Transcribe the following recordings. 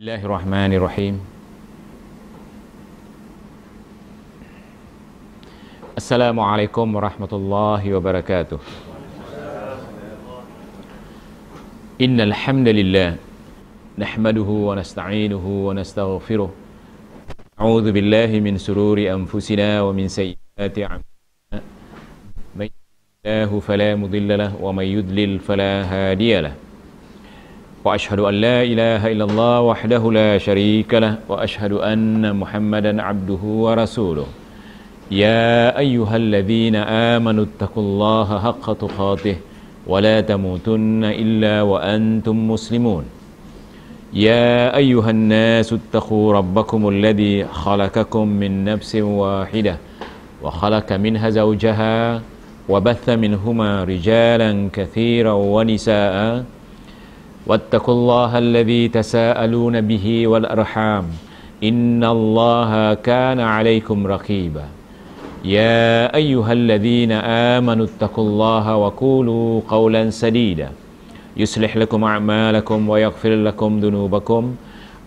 Bismillahirrahmanirrahim. Assalamualaikum warahmatullahi wabarakatuh. Innal hamdalillah nahmaduhu wa nasta'inuhu wa nastaghfiruh. A'udzu billahi min sururi anfusina wa min sayyiati a'malina. May yahdihillahu fala mudilla lahu wa may yudlil fala hadiya lahu. وأشهد أن لا إله إلا الله وحده لا شريك له وأشهد أن محمدا عبده ورسوله يا أيها الذين آمنوا اتقوا الله حق تقاته ولا تموتن إلا وأنتم مسلمون يا أيها الناس اتقوا ربكم الذي خلقكم من نفس واحدة وخلق منها زوجها وبث منهما رجالا كثيرا ونساء واتقوا الله الذي تساءلون به والأرحام إن الله كان عليكم رقيبا يا أيها الذين آمنوا اتقوا الله وقولوا قولا سديدا يصلح لكم أعمالكم ويغفر لكم ذنوبكم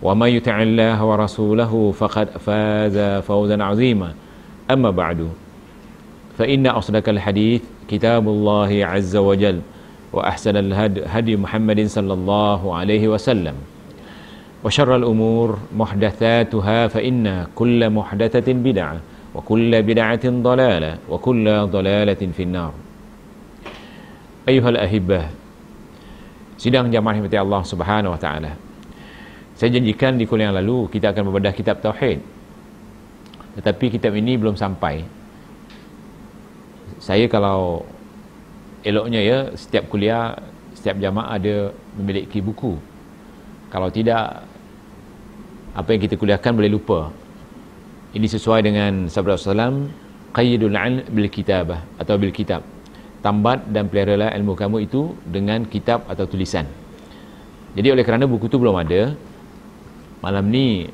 ومن يطع الله ورسوله فقد فاز فوزا عظيما أما بعد فإن أصدق الحديث كتاب الله عز وجل وأحسن الهدي محمد صلى الله عليه وسلم وشر الأمور محدثاتها فإن كل محدثة بدعة وكل بدعة ضلالة وكل ضلالة في النار. أيها الأحبة, sidang jamaah rahmati Allah Subhanahu wa taala. Saya janjikan di kuliah yang lalu kita akan membedah kitab tauhid. Tetapi kitab ini belum sampai. Saya kalau eloknya ya, setiap kuliah, setiap jamaah ada memiliki buku. Kalau tidak, apa yang kita kuliahkan boleh lupa. Ini sesuai dengan sabda Rasulullah, qayyidul ilm bil kitabah atau bil kitab. Tambat dan peliharalah ilmu kamu itu dengan kitab atau tulisan. Jadi oleh kerana buku itu belum ada, malam ni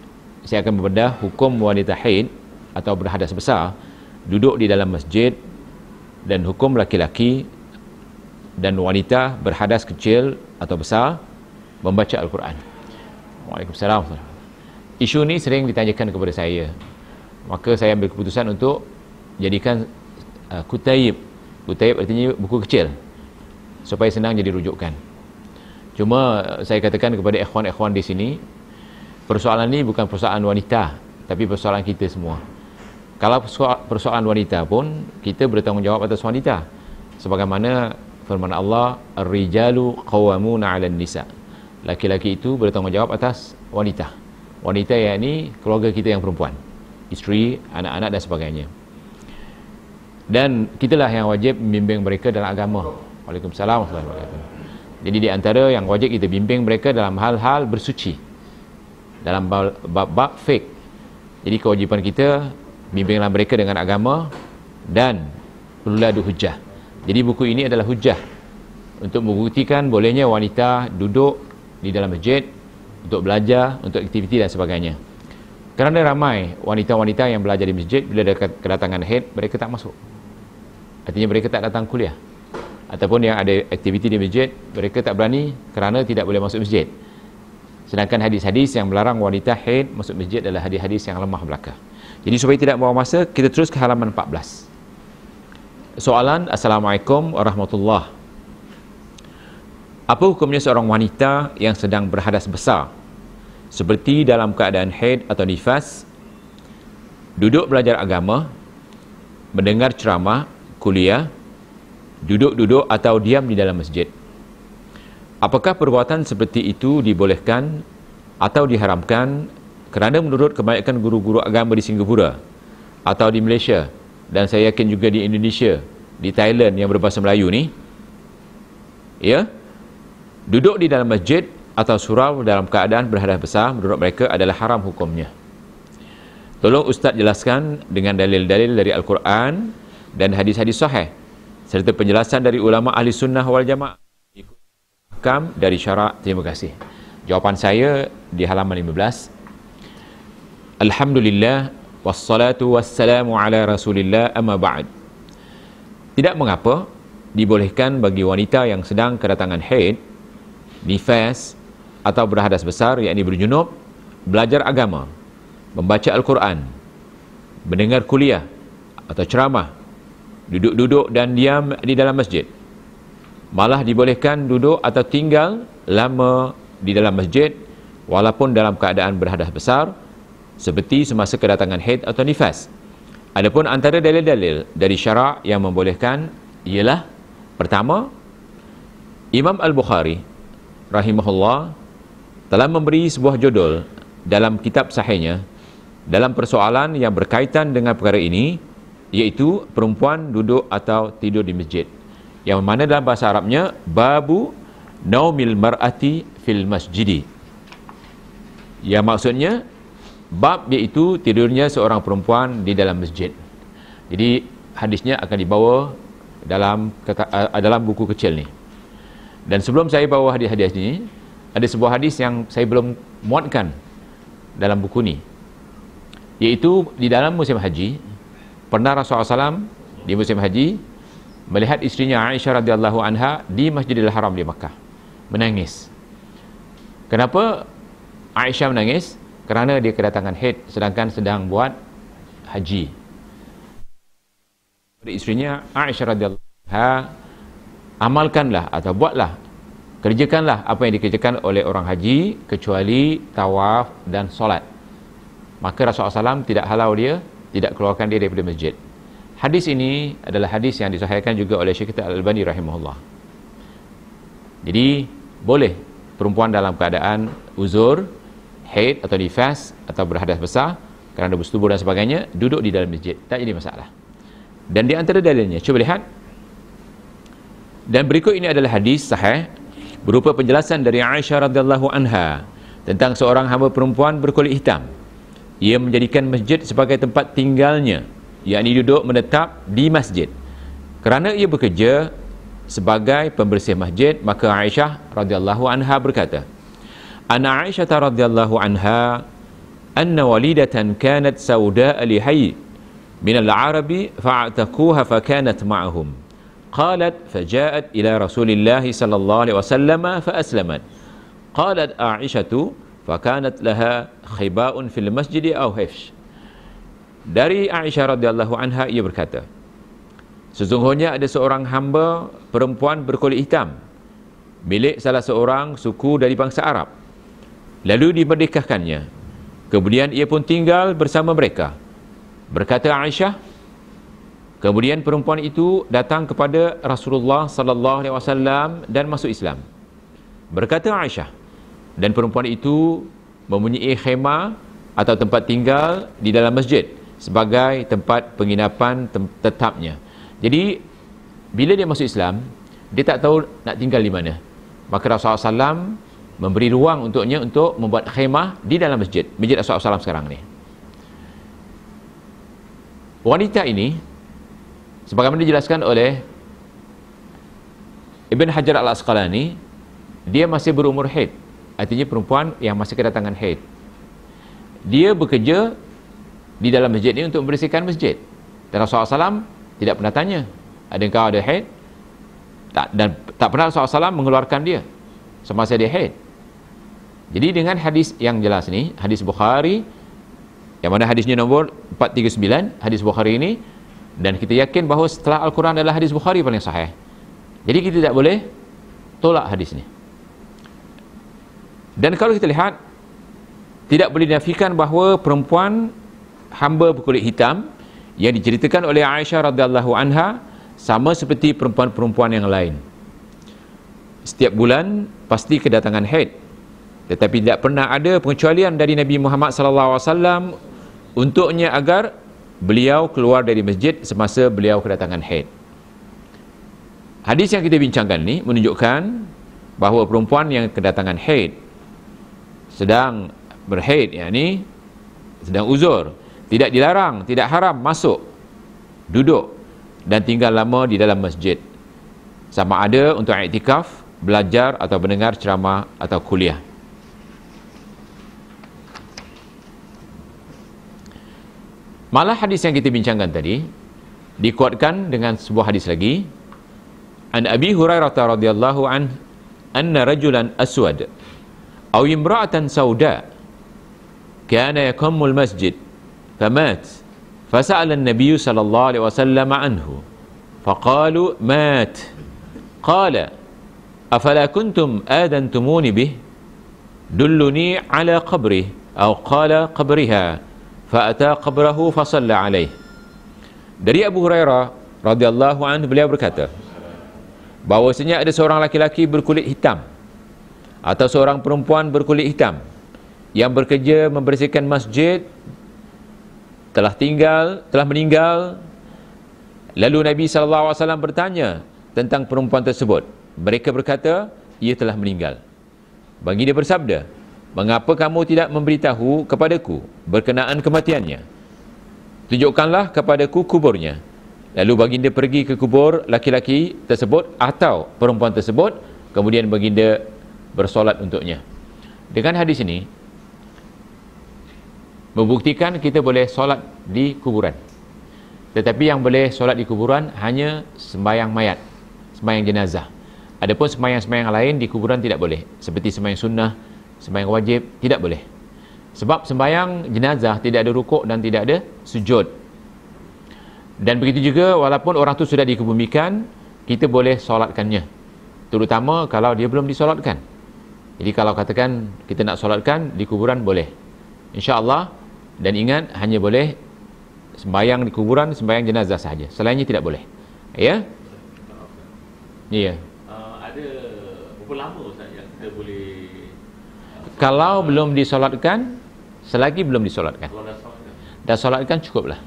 saya akan membedah hukum wanita haid atau berhadas besar duduk di dalam masjid, dan hukum laki-laki dan wanita berhadas kecil atau besar membaca Al-Quran. Waalaikumsalam. Isu ni sering ditanyakan kepada saya, maka saya ambil keputusan untuk jadikan kutayib. Kutayib artinya buku kecil, supaya senang jadi rujukan. Cuma saya katakan kepada ikhwan-ikhwan di sini, persoalan ni bukan persoalan wanita, tapi persoalan kita semua. Kalau persoalan wanita pun, kita bertanggungjawab atas wanita, sebagaimana firman Allah, ar-rijalu qawwamuna 'alan nisa. Laki-laki itu bertanggungjawab atas wanita. Wanita yakni keluarga kita yang perempuan, isteri, anak-anak dan sebagainya. Dan kitalah yang wajib membimbing mereka dalam agama. Waalaikumsalam warahmatullahi wabarakatuh. Jadi di antara yang wajib kita bimbing mereka dalam hal-hal bersuci, dalam bab fiqh. Jadi kewajipan kita bimbinglah mereka dengan agama, dan perlulah ada hujah. Jadi buku ini adalah hujah untuk membuktikan bolehnya wanita duduk di dalam masjid untuk belajar, untuk aktiviti dan sebagainya. Kerana ramai wanita-wanita yang belajar di masjid, bila ada kedatangan haid, mereka tak masuk. Artinya mereka tak datang kuliah. Ataupun yang ada aktiviti di masjid, mereka tak berani kerana tidak boleh masuk masjid. Sedangkan hadis-hadis yang melarang wanita haid masuk masjid adalah hadis-hadis yang lemah belaka. Jadi supaya tidak buang masa, kita terus ke halaman 14. Soalan, Assalamualaikum warahmatullahi. Apa hukumnya seorang wanita yang sedang berhadas besar, seperti dalam keadaan haid atau nifas, duduk belajar agama, mendengar ceramah, kuliah, duduk-duduk atau diam di dalam masjid? Apakah perbuatan seperti itu dibolehkan atau diharamkan? Kerana menurut kebanyakan guru-guru agama di Singapura atau di Malaysia, dan saya yakin juga di Indonesia, di Thailand yang berbahasa Melayu ni, ya, duduk di dalam masjid atau surau dalam keadaan berhadas besar menurut mereka adalah haram hukumnya. Tolong Ustaz jelaskan dengan dalil-dalil dari Al-Quran dan hadis-hadis sahih, serta penjelasan dari ulama ahli sunnah wal jamaah hakam dari syarak. Terima kasih. Jawapan saya di halaman 15. Alhamdulillah wassalatu wassalamu ala rasulillah, amma ba'd. Tidak mengapa dibolehkan bagi wanita yang sedang kedatangan haid, nifas atau berhadas besar, yakni berjunub, belajar agama, membaca Al-Quran, mendengar kuliah atau ceramah, duduk-duduk dan diam di dalam masjid. Malah dibolehkan duduk atau tinggal lama di dalam masjid walaupun dalam keadaan berhadas besar, seperti semasa kedatangan haid atau nifas. Adapun antara dalil-dalil dari syarak yang membolehkan ialah, pertama, Imam Al-Bukhari rahimahullah telah memberi sebuah judul dalam kitab sahihnya dalam persoalan yang berkaitan dengan perkara ini, iaitu perempuan duduk atau tidur di masjid, yang mana dalam bahasa Arabnya babu naumil mar'ati fil masjidi, yang maksudnya bab iaitu tidurnya seorang perempuan di dalam masjid. Jadi hadisnya akan dibawa dalam buku kecil ni. Dan sebelum saya bawa hadis-hadis ni, ada sebuah hadis yang saya belum muatkan dalam buku ni, iaitu di dalam musim haji pernah Rasulullah SAW di musim haji melihat isterinya Aisyah radhiyallahu anha di Masjidil Haram di Makkah menangis. Kenapa Aisyah menangis? Kerana dia kedatangan haid sedangkan sedang buat haji. Isterinya Aisyah radhiyallahu anha, amalkanlah atau buatlah, kerjakanlah apa yang dikerjakan oleh orang haji kecuali tawaf dan solat. Maka Rasulullah SAW tidak halau dia, tidak keluarkan dia daripada masjid. Hadis ini adalah hadis yang disahihkan juga oleh Syekh Al-Albani rahimahullah. Jadi boleh perempuan dalam keadaan uzur, haid atau nifas atau berhadas besar kerana bersetubuh dan sebagainya duduk di dalam masjid, tak jadi masalah. Dan di antara dalilnya, cuba lihat, dan berikut ini adalah hadis sahih berupa penjelasan dari Aisyah radhiyallahu anha tentang seorang hamba perempuan berkulit hitam. Ia menjadikan masjid sebagai tempat tinggalnya, yakni duduk menetap di masjid. Kerana ia bekerja sebagai pembersih masjid, maka Aisyah radhiyallahu anha berkata, Ana Aisyah radhiyallahu anha anna walidatan kanat sauda'a li hayy min al-arabi fa'ataquha fa kanat ma'ahum. Qalat faja'at ila Rasulillah sallallahu alaihi wasallam fa aslamat. Qalat Aisyah fa kanat laha khiba'un fil masjid aw hifsh. Dari Aisyah radhiyallahu anha, ia berkata, sesungguhnya ada seorang hamba perempuan berkulit hitam milik salah seorang suku dari bangsa Arab, lalu dimerdekakannya. Kemudian ia pun tinggal bersama mereka. Berkata Aisyah, kemudian perempuan itu datang kepada Rasulullah sallallahu alaihi wasallam dan masuk Islam. Berkata Aisyah, dan perempuan itu mempunyai khemah atau tempat tinggal di dalam masjid sebagai tempat penginapan tetapnya. Jadi bila dia masuk Islam, dia tak tahu nak tinggal di mana. Maka Rasulullah SAW memberi ruang untuknya untuk membuat khemah di dalam masjid Rasulullah SAW sekarang ni. Wanita ini, sebagaimana dijelaskan oleh Ibn Hajar Al-Asqalani, dia masih berumur haid, artinya perempuan yang masih kedatangan haid. Dia bekerja di dalam masjid ini untuk membersihkan masjid. Dan Rasulullah SAW tidak pernah tanya, adakah ada haid? Dan tak pernah Rasulullah SAW mengeluarkan dia semasa dia haid. Jadi dengan hadis yang jelas ni, hadis Bukhari, yang mana hadisnya nombor 439, hadis Bukhari ini, dan kita yakin bahawa setelah Al-Quran adalah hadis Bukhari paling sahih. Jadi kita tidak boleh tolak hadis ni. Dan kalau kita lihat, tidak boleh dinafikan bahawa perempuan hamba berkulit hitam yang diceritakan oleh Aisyah radhiyallahu anha sama seperti perempuan-perempuan yang lain. Setiap bulan pasti kedatangan haid, tetapi tidak pernah ada pengecualian dari Nabi Muhammad sallallahu alaihi wasallam untuknya agar beliau keluar dari masjid semasa beliau kedatangan haid. Hadis yang kita bincangkan ni menunjukkan bahawa perempuan yang kedatangan haid, sedang berhaid, yakni sedang uzur, tidak dilarang, tidak haram masuk, duduk dan tinggal lama di dalam masjid, sama ada untuk iktikaf, belajar atau mendengar ceramah atau kuliah. Malah hadis yang kita bincangkan tadi dikuatkan dengan sebuah hadis lagi. An Abi Hurairah radhiyallahu anhu anna rajulan aswad aw imra'atan sauda kana yaqummul masjid famat fasa'ala an-nabiy sallallahu alaihi wasallam anhu faqalu mat qala afala kuntum adantumuni bih dulluni ala qabrih atau qala qabriha fa'ata qabrahu fasalla alaih. Dari Abu Hurairah radhiyallahu anhu, beliau berkata bahwasanya ada seorang laki-laki berkulit hitam atau seorang perempuan berkulit hitam yang bekerja membersihkan masjid telah meninggal. Lalu Nabi SAW bertanya tentang perempuan tersebut. Mereka berkata, ia telah meninggal. Baginda bersabda, mengapa kamu tidak memberitahu kepadaku berkenaan kematiannya? Tunjukkanlah kepadaku kuburnya. Lalu baginda pergi ke kubur laki-laki tersebut atau perempuan tersebut, kemudian baginda bersolat untuknya. Dengan hadis ini membuktikan kita boleh solat di kuburan. Tetapi yang boleh solat di kuburan hanya sembahyang mayat, sembahyang jenazah. Adapun sembahyang-sembahyang lain di kuburan tidak boleh, seperti sembahyang sunnah, sembahyang wajib, tidak boleh. Sebab sembahyang jenazah tidak ada rukuk dan tidak ada sujud. Dan begitu juga walaupun orang tu sudah dikebumikan, kita boleh solatkannya, terutama kalau dia belum disolatkan. Jadi kalau katakan kita nak solatkan di kuburan, boleh, insya-Allah. Dan ingat, hanya boleh sembahyang di kuburan, sembahyang jenazah sahaja, selainnya tidak boleh. Ya? Ya. Ada berapa lama Ustaz yang kita boleh kalau belum disolatkan, selagi belum disolatkan. Kalau dah solatkan? Dah solatkan cukuplah.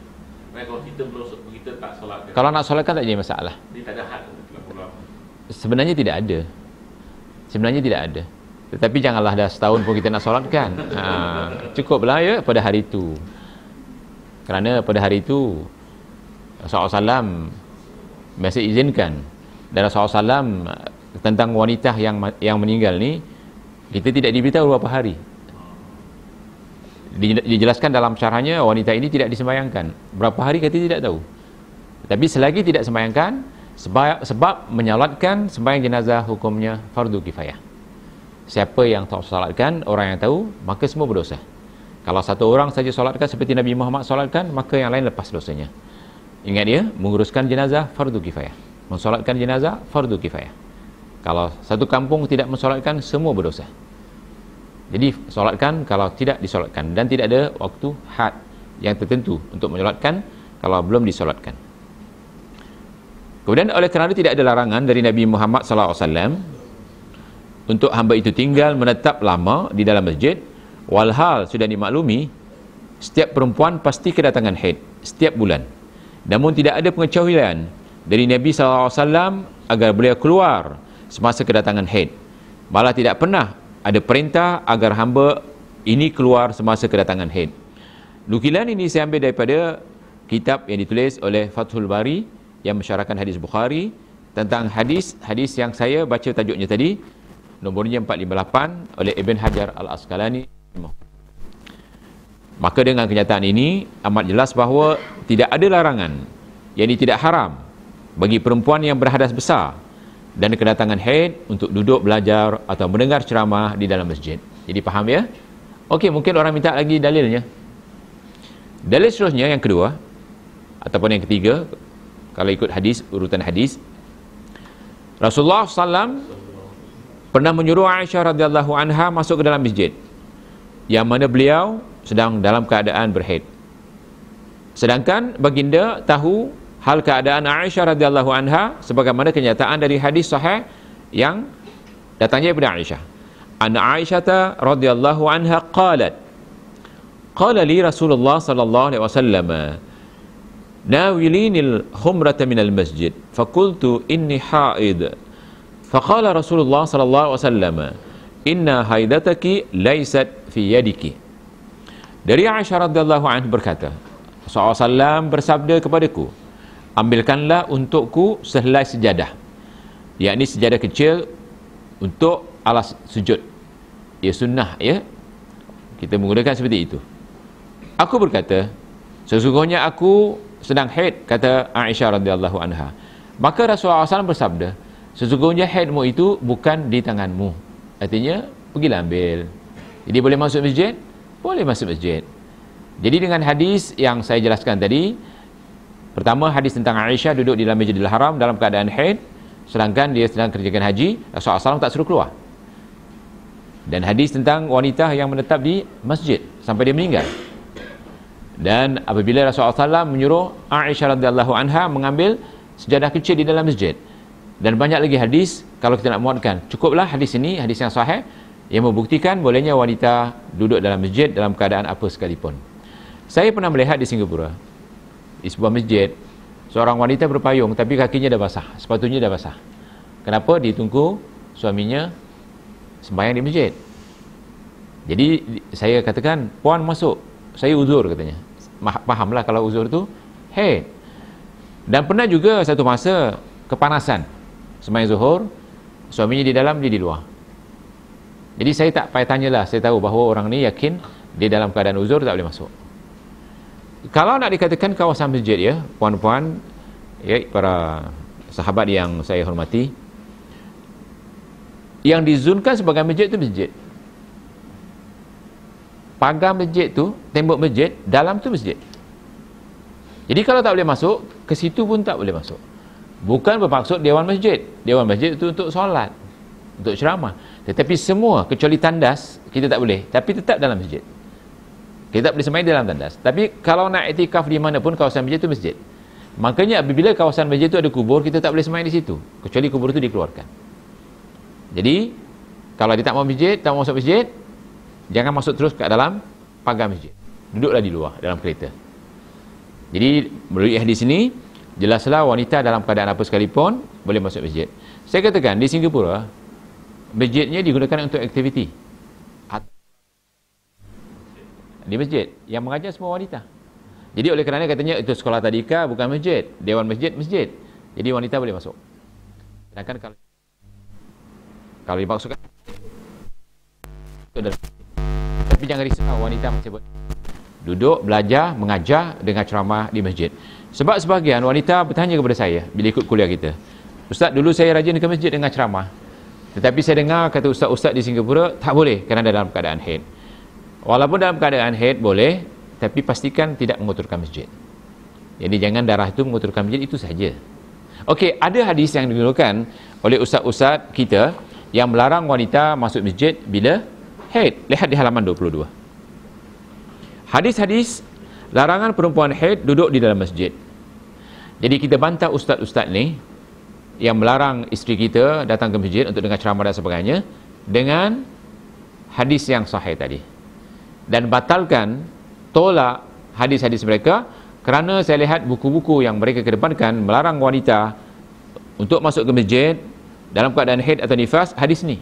Kalau kita tak solatkan, Kalau nak solatkan tak jadi masalah. dia tak ada had berapa lama? Sebenarnya tidak ada. Sebenarnya tidak ada. Tetapi janganlah dah setahun pun kita nak solatkan. Cukuplah ya pada hari itu. Kerana pada hari itu Rasulullah SAW masih izinkan. Dan Rasulullah SAW tentang wanita yang meninggal ni, kita tidak diberitahu berapa hari. Dijelaskan dalam syarahnya, wanita ini tidak disembayangkan. Berapa hari kita tidak tahu. Tapi selagi tidak sembayangkan, sebab menyalatkan sembayang jenazah hukumnya fardu kifayah. Siapa yang tak solatkan, orang yang tahu, maka semua berdosa. Kalau satu orang saja solatkan seperti Nabi Muhammad solatkan, maka yang lain lepas dosanya. Ingat dia, menguruskan jenazah fardu kifayah, mensolatkan jenazah fardu kifayah. Kalau satu kampung tidak mensolatkan, semua berdosa. Jadi solatkan kalau tidak disolatkan, dan tidak ada waktu had yang tertentu untuk mensolatkan kalau belum disolatkan. Kemudian oleh kerana tidak ada larangan dari Nabi Muhammad SAW untuk hamba itu tinggal menetap lama di dalam masjid, walhal sudah dimaklumi setiap perempuan pasti kedatangan haid setiap bulan. Namun tidak ada pengecualian dari Nabi SAW agar beliau keluar semasa kedatangan haid. Malah tidak pernah ada perintah agar hamba ini keluar semasa kedatangan haid. Nukilan ini saya ambil daripada kitab yang ditulis oleh Fathul Bari yang mensyarahkan hadis Bukhari tentang hadis yang saya baca tajuknya tadi, nombornya 458 oleh Ibn Hajar Al-Asqalani. Maka dengan kenyataan ini amat jelas bahawa tidak ada larangan, yakni tidak haram bagi perempuan yang berhadas besar dan kedatangan haid untuk duduk belajar atau mendengar ceramah di dalam masjid. Jadi faham ya? Okey, mungkin orang minta lagi dalilnya. Dalil seterusnya yang kedua ataupun yang ketiga, kalau ikut hadis, urutan hadis, Rasulullah SAW pernah menyuruh Aisyah radhiyallahu anha masuk ke dalam masjid yang mana beliau sedang dalam keadaan berhaid. Sedangkan baginda tahu hal keadaan Aisyah radhiyallahu anha sebagaimana kenyataan dari hadis sahih yang datangnya daripada Aisyah. Anna Aisyah radhiyallahu anha qalat, qala li Rasulullah sallallahu alaihi wasallam, nawilinil khumrata minal masjid, faqultu inni haid. Faqala Rasulullah sallallahu alaihi wasallam, inna haidataki laysat fi yadiki. Dari Aisyah radhiyallahu anha berkata, Rasulullah SAW bersabda kepadaku, ambilkanlah untukku sehelai sejadah, yakni sejadah kecil untuk alas sujud. Ya sunnah ya, kita menggunakan seperti itu. Aku berkata, sesungguhnya aku sedang haid, kata Aisyah radhiyallahu anha. Maka Rasulullah SAW bersabda, sesungguhnya haidmu itu bukan di tanganmu. Artinya, pergilah ambil. Jadi boleh masuk masjid, boleh masuk masjid. Jadi dengan hadis yang saya jelaskan tadi, pertama hadis tentang Aisyah duduk di dalam Masjidil Haram dalam keadaan haid, sedangkan dia sedang kerjakan haji, Rasulullah SAW tak suruh keluar. Dan hadis tentang wanita yang menetap di masjid sampai dia meninggal. Dan apabila Rasulullah SAW menyuruh Aisyah radhiyallahu anha mengambil sejadah kecil di dalam masjid. Dan banyak lagi hadis, kalau kita nak muatkan, cukuplah hadis ini, hadis yang sahih yang membuktikan bolehnya wanita duduk dalam masjid dalam keadaan apa sekalipun. Saya pernah melihat di Singapura, di sebuah masjid, seorang wanita berpayung tapi kakinya dah basah, sepatunya dah basah. Kenapa? Ditunggu suaminya sembahyang di masjid. Jadi saya katakan, puan masuk, saya uzur katanya. Fahamlah kalau uzur tu haid. Dan pernah juga satu masa kepanasan sembahyang zuhur, suaminya di dalam, dia di luar. Jadi saya tak payah tanyalah, saya tahu bahawa orang ni yakin dia dalam keadaan uzur, tak boleh masuk. Kalau nak dikatakan kawasan masjid, ya puan-puan, ya para sahabat yang saya hormati, yang dizunkan sebagai masjid tu masjid, pagar masjid tu, tembok masjid, dalam tu masjid. Jadi kalau tak boleh masuk, ke situ pun tak boleh masuk. Bukan bermaksud dewan masjid. Dewan masjid itu untuk solat, untuk ceramah. Tetapi semua kecuali tandas kita tak boleh, tapi tetap dalam masjid. Kita tak boleh sembahyang dalam tandas. Tapi kalau nak iktikaf di mana pun kawasan masjid itu masjid. Makanya apabila kawasan masjid itu ada kubur, kita tak boleh sembahyang di situ, kecuali kubur itu dikeluarkan. Jadi kalau dia tak mau masjid, tak mau masuk masjid, jangan masuk terus ke dalam pagar masjid. Duduklah di luar dalam kereta. Jadi melalui hadis ini jelaslah wanita dalam keadaan apa sekalipun boleh masuk masjid. Saya katakan di Singapura masjidnya digunakan untuk aktiviti. Di masjid yang mengajar semua wanita. Jadi oleh kerana katanya itu sekolah tadika bukan masjid, dewan masjid masjid. Jadi wanita boleh masuk. Sedangkan kalau dimaksudkan itu adalah, tapi jangan risau, wanita masih boleh duduk belajar mengajar dengan ceramah di masjid. Sebab sebahagian wanita bertanya kepada saya bila ikut kuliah kita, "Ustaz, dulu saya rajin ke masjid dengan ceramah, tetapi saya dengar kata ustaz-ustaz di Singapura tak boleh kerana dalam keadaan haid." Walaupun dalam keadaan haid boleh, tapi pastikan tidak mengotorkan masjid. Jadi jangan darah itu mengotorkan masjid, itu saja. Okey, ada hadis yang digunakan oleh ustaz-ustaz kita yang melarang wanita masuk masjid bila haid. Lihat di halaman 22. Hadis-hadis larangan perempuan haid duduk di dalam masjid. Jadi kita bantah ustaz-ustaz ni yang melarang isteri kita datang ke masjid untuk dengar ceramah dan sebagainya dengan hadis yang sahih tadi. Dan batalkan, tolak hadis-hadis mereka kerana saya lihat buku-buku yang mereka kedepankan melarang wanita untuk masuk ke masjid dalam keadaan haid atau nifas, hadis ni.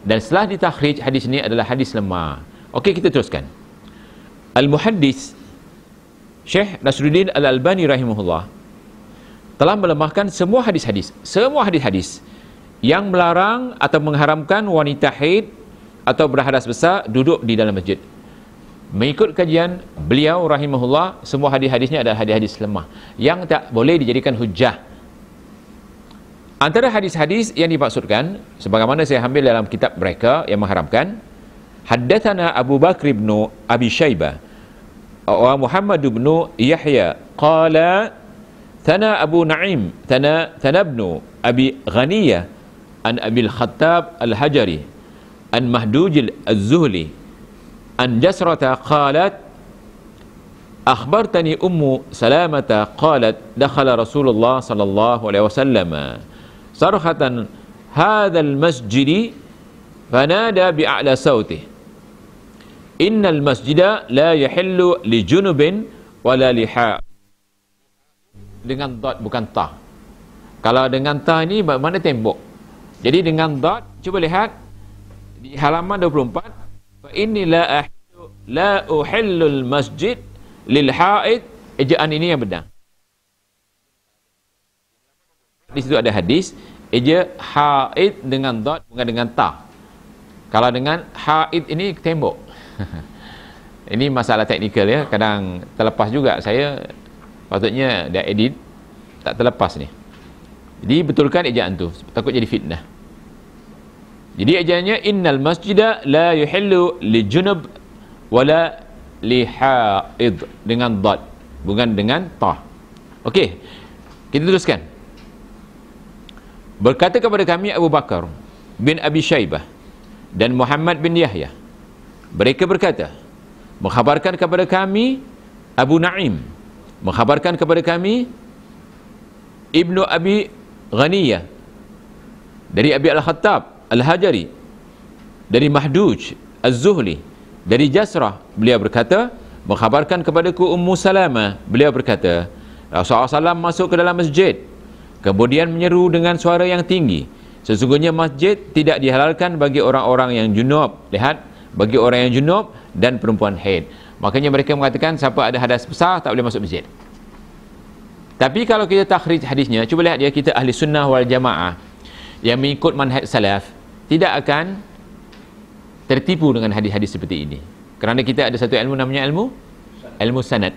Dan setelah ditakhrij, hadis ni adalah hadis lemah. Okey, kita teruskan. Al-Muhaddis Syekh Nasruddin Al-Albani rahimahullah telah melemahkan semua hadis-hadis yang melarang atau mengharamkan wanita haid atau berhadas besar duduk di dalam masjid. Mengikut kajian beliau rahimahullah, semua hadis-hadisnya adalah hadis-hadis lemah yang tak boleh dijadikan hujjah. Antara hadis-hadis yang dimaksudkan, sebagaimana saya ambil dalam kitab mereka yang mengharamkan, haddatsana Abu Bakr bin Abi Syaibah wa Muhammad bin Yahya qala thana Abu Na'im thana ibn Abi Ghaniyah an Abil Khattab Al-Hajari an Mahduj Al-Zuhli an Jasrata qalat akhbartani Ummu Salamata qalat dakhala Rasulullah sallallahu alaihi wasallam sarhatan hadzal masjid fanada bi'a'la sautih innal masjida la yahillu li junubin wala liha. Dengan dot bukan ta. Kalau dengan ta ini mana tembok. Jadi dengan dot, cuba lihat di halaman 24, fa inni la uhillul masjid lil haid. Ejaan ini yang benar. Di situ ada hadis eja haid dengan dot bukan dengan ta. Kalau dengan haid ini tembok. Ini masalah teknikal ya, kadang terlepas juga saya, patutnya dah edit tak terlepas ni. Jadi betulkan ejaan tu, takut jadi fitnah. Jadi ejaannya innal masjida la yuhillu li junub wala li haid dengan dad, bukan dengan ta. Okey, kita teruskan. Berkata kepada kami Abu Bakar bin Abi Syaibah dan Muhammad bin Yahya, mereka berkata, mengkhabarkan kepada kami Abu Naim, mengkhabarkan kepada kami Ibnu Abi Ghaniyah dari Abi Al-Khattab Al-Hajari, dari Mahduj Az-Zuhli, dari Jasrah, beliau berkata, mengkhabarkan kepadaku Ummu Salamah, beliau berkata, Rasulullah SAW masuk ke dalam masjid, kemudian menyeru dengan suara yang tinggi, sesungguhnya masjid tidak dihalalkan bagi orang-orang yang junub. Lihat, bagi orang yang junub dan perempuan haid. Makanya mereka mengatakan siapa ada hadas besar tak boleh masuk masjid. Tapi kalau kita takhrij hadisnya, cuba lihat dia, kita ahli sunnah wal jamaah yang mengikut manhaj salaf tidak akan tertipu dengan hadis-hadis seperti ini. Kerana kita ada satu ilmu namanya ilmu sanad.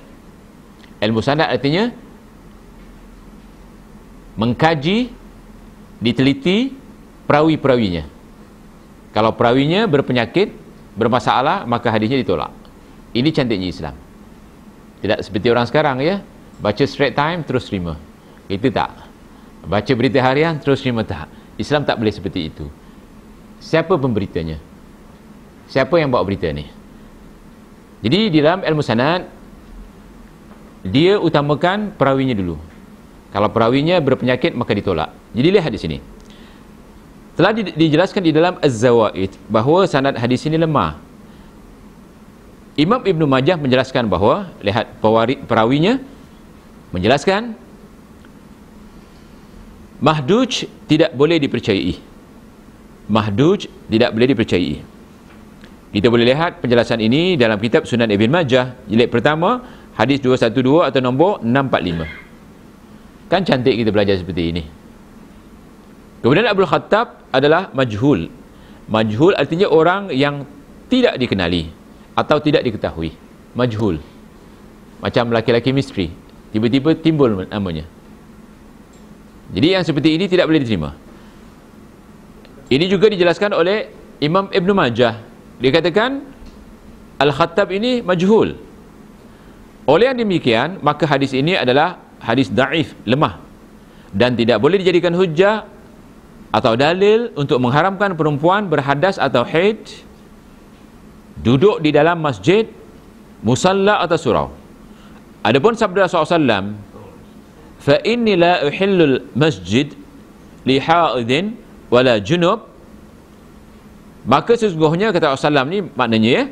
Ilmu sanad artinya mengkaji, diteliti perawi-perawinya. Kalau perawinya berpenyakit, bermasalah, maka hadisnya ditolak. Ini cantiknya Islam. Tidak seperti orang sekarang ya, baca Straits Times terus terima. Itu tak. Baca berita harian terus terima, tak. Islam tak boleh seperti itu. Siapa pemberitanya? Siapa yang bawa berita ni? Jadi di dalam ilmu sanad, dia utamakan perawinya dulu. Kalau perawinya berpenyakit, maka ditolak. Jadi lihat di sini. Telah dijelaskan di dalam Az-Zawaid bahawa sanad hadis ini lemah. Imam Ibn Majah menjelaskan bahawa, lihat perawinya menjelaskan Mahduj tidak boleh dipercayai. Mahduj tidak boleh dipercayai. Kita boleh lihat penjelasan ini dalam kitab Sunan Ibn Majah, jilid pertama, hadis 212 atau nombor 645. Kan cantik kita belajar seperti ini. Kemudian Abdul Khattab adalah majhul. Majhul artinya orang yang tidak dikenali atau tidak diketahui. Majhul. Macam laki-laki misteri, tiba-tiba timbul namanya. Jadi yang seperti ini tidak boleh diterima. Ini juga dijelaskan oleh Imam Ibn Majah. Dia katakan Al-Khattab ini majhul. Oleh yang demikian, maka hadis ini adalah hadis daif, lemah, dan tidak boleh dijadikan hujjah atau dalil untuk mengharamkan perempuan berhadas atau haid duduk di dalam masjid, musalla atau surau. Adapun sabda Rasulullah SAW, fa inni la uhillul masjid li haidin wala junub, maka sesungguhnya, kata Rasulullah SAW ni maknanya ya,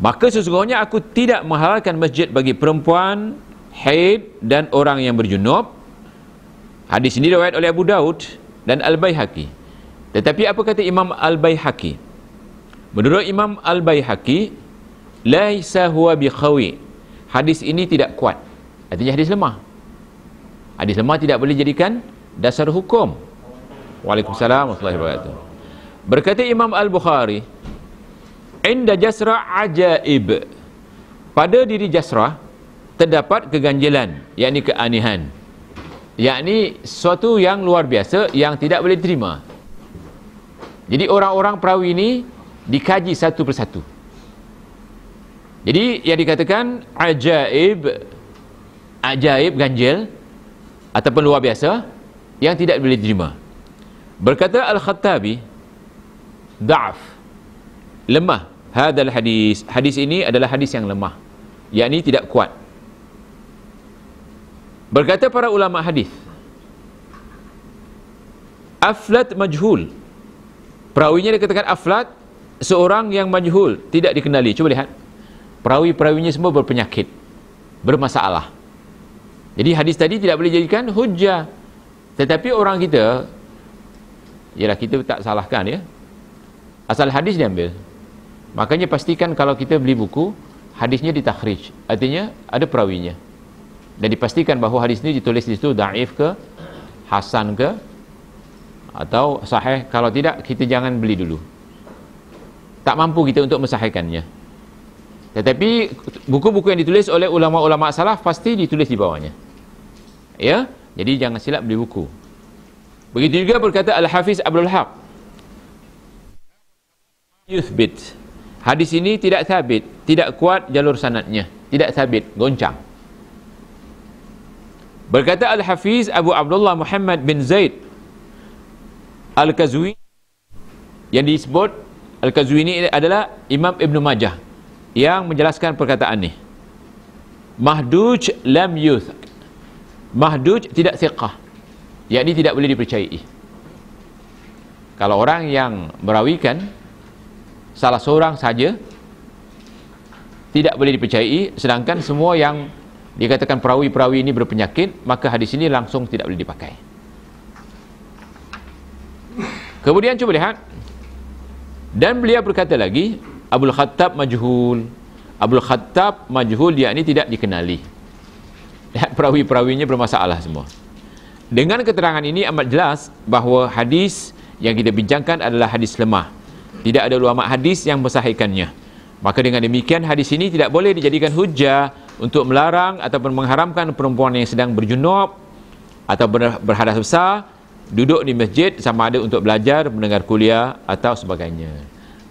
maka sesungguhnya aku tidak menghalalkan masjid bagi perempuan haid dan orang yang berjunub. Hadis ini riwayat oleh Abu Daud dan Al-Baihaqi. Tetapi apa kata Imam Al-Baihaqi? Menurut Imam Al-Baihaqi, laisa huwa biqawi. Hadis ini tidak kuat. Artinya hadis lemah. Hadis lemah tidak boleh jadikan dasar hukum. Waalaikumsalam warahmatullahi wabarakatuh. Berkata Imam Al-Bukhari, inda Jasrah ajaib. Pada diri Jasrah terdapat keganjilan, yakni keanehan, yakni sesuatu yang luar biasa yang tidak boleh diterima. Jadi orang-orang perawi ini dikaji satu persatu. Jadi yang dikatakan ajaib, ganjil ataupun luar biasa yang tidak boleh diterima. Berkata Al-Khattabi, da'af, lemah. Hadal hadis, hadis ini adalah hadis yang lemah, yakni tidak kuat. Berkata para ulama hadis, aflat majhul, perawinya dikatakan aflat, seorang yang majhul, tidak dikenali. Cuba lihat, perawi-perawinya semua berpenyakit, bermasalah. Jadi hadis tadi tidak boleh jadikan hujjah. Tetapi orang kita, ialah kita tak salahkan ya, asal hadis diambil. Makanya pastikan kalau kita beli buku, hadisnya ditakhrij, artinya ada perawinya, dan dipastikan bahawa hadis ini ditulis di situ daif ke, hasan ke, atau sahih. Kalau tidak, kita jangan beli dulu. Tak mampu kita untuk mensahihkannya. Tetapi buku-buku yang ditulis oleh ulama-ulama salaf pasti ditulis di bawahnya. Ya, jadi jangan silap beli buku. Begitu juga berkata Al-Hafiz Abdul Haq, yuthbit, hadis ini tidak sabit, tidak kuat jalur sanadnya, tidak sabit, goncang. Berkata Al-Hafiz Abu Abdullah Muhammad bin Zaid Al-Qazwini, yang disebut Al-Qazwini adalah Imam Ibn Majah, yang menjelaskan perkataan ini. Mahduj lam yuthq, mahduj tidak thiqah, yakni tidak boleh dipercayai. Kalau orang yang merawikan salah seorang saja tidak boleh dipercayai, sedangkan semua yang dikatakan perawi-perawi ini berpenyakit, maka hadis ini langsung tidak boleh dipakai. Kemudian cuba lihat, dan beliau berkata lagi, Abul Khattab majhul. Abul Khattab majhul, yakni tidak dikenali. Lihat, perawi-perawinya bermasalah semua. Dengan keterangan ini amat jelas bahawa hadis yang kita bincangkan adalah hadis lemah. Tidak ada ulama hadis yang mensahihkannya. Maka dengan demikian hadis ini tidak boleh dijadikan hujah untuk melarang ataupun mengharamkan perempuan yang sedang berjunub atau berhadas besar duduk di masjid, sama ada untuk belajar, mendengar kuliah atau sebagainya.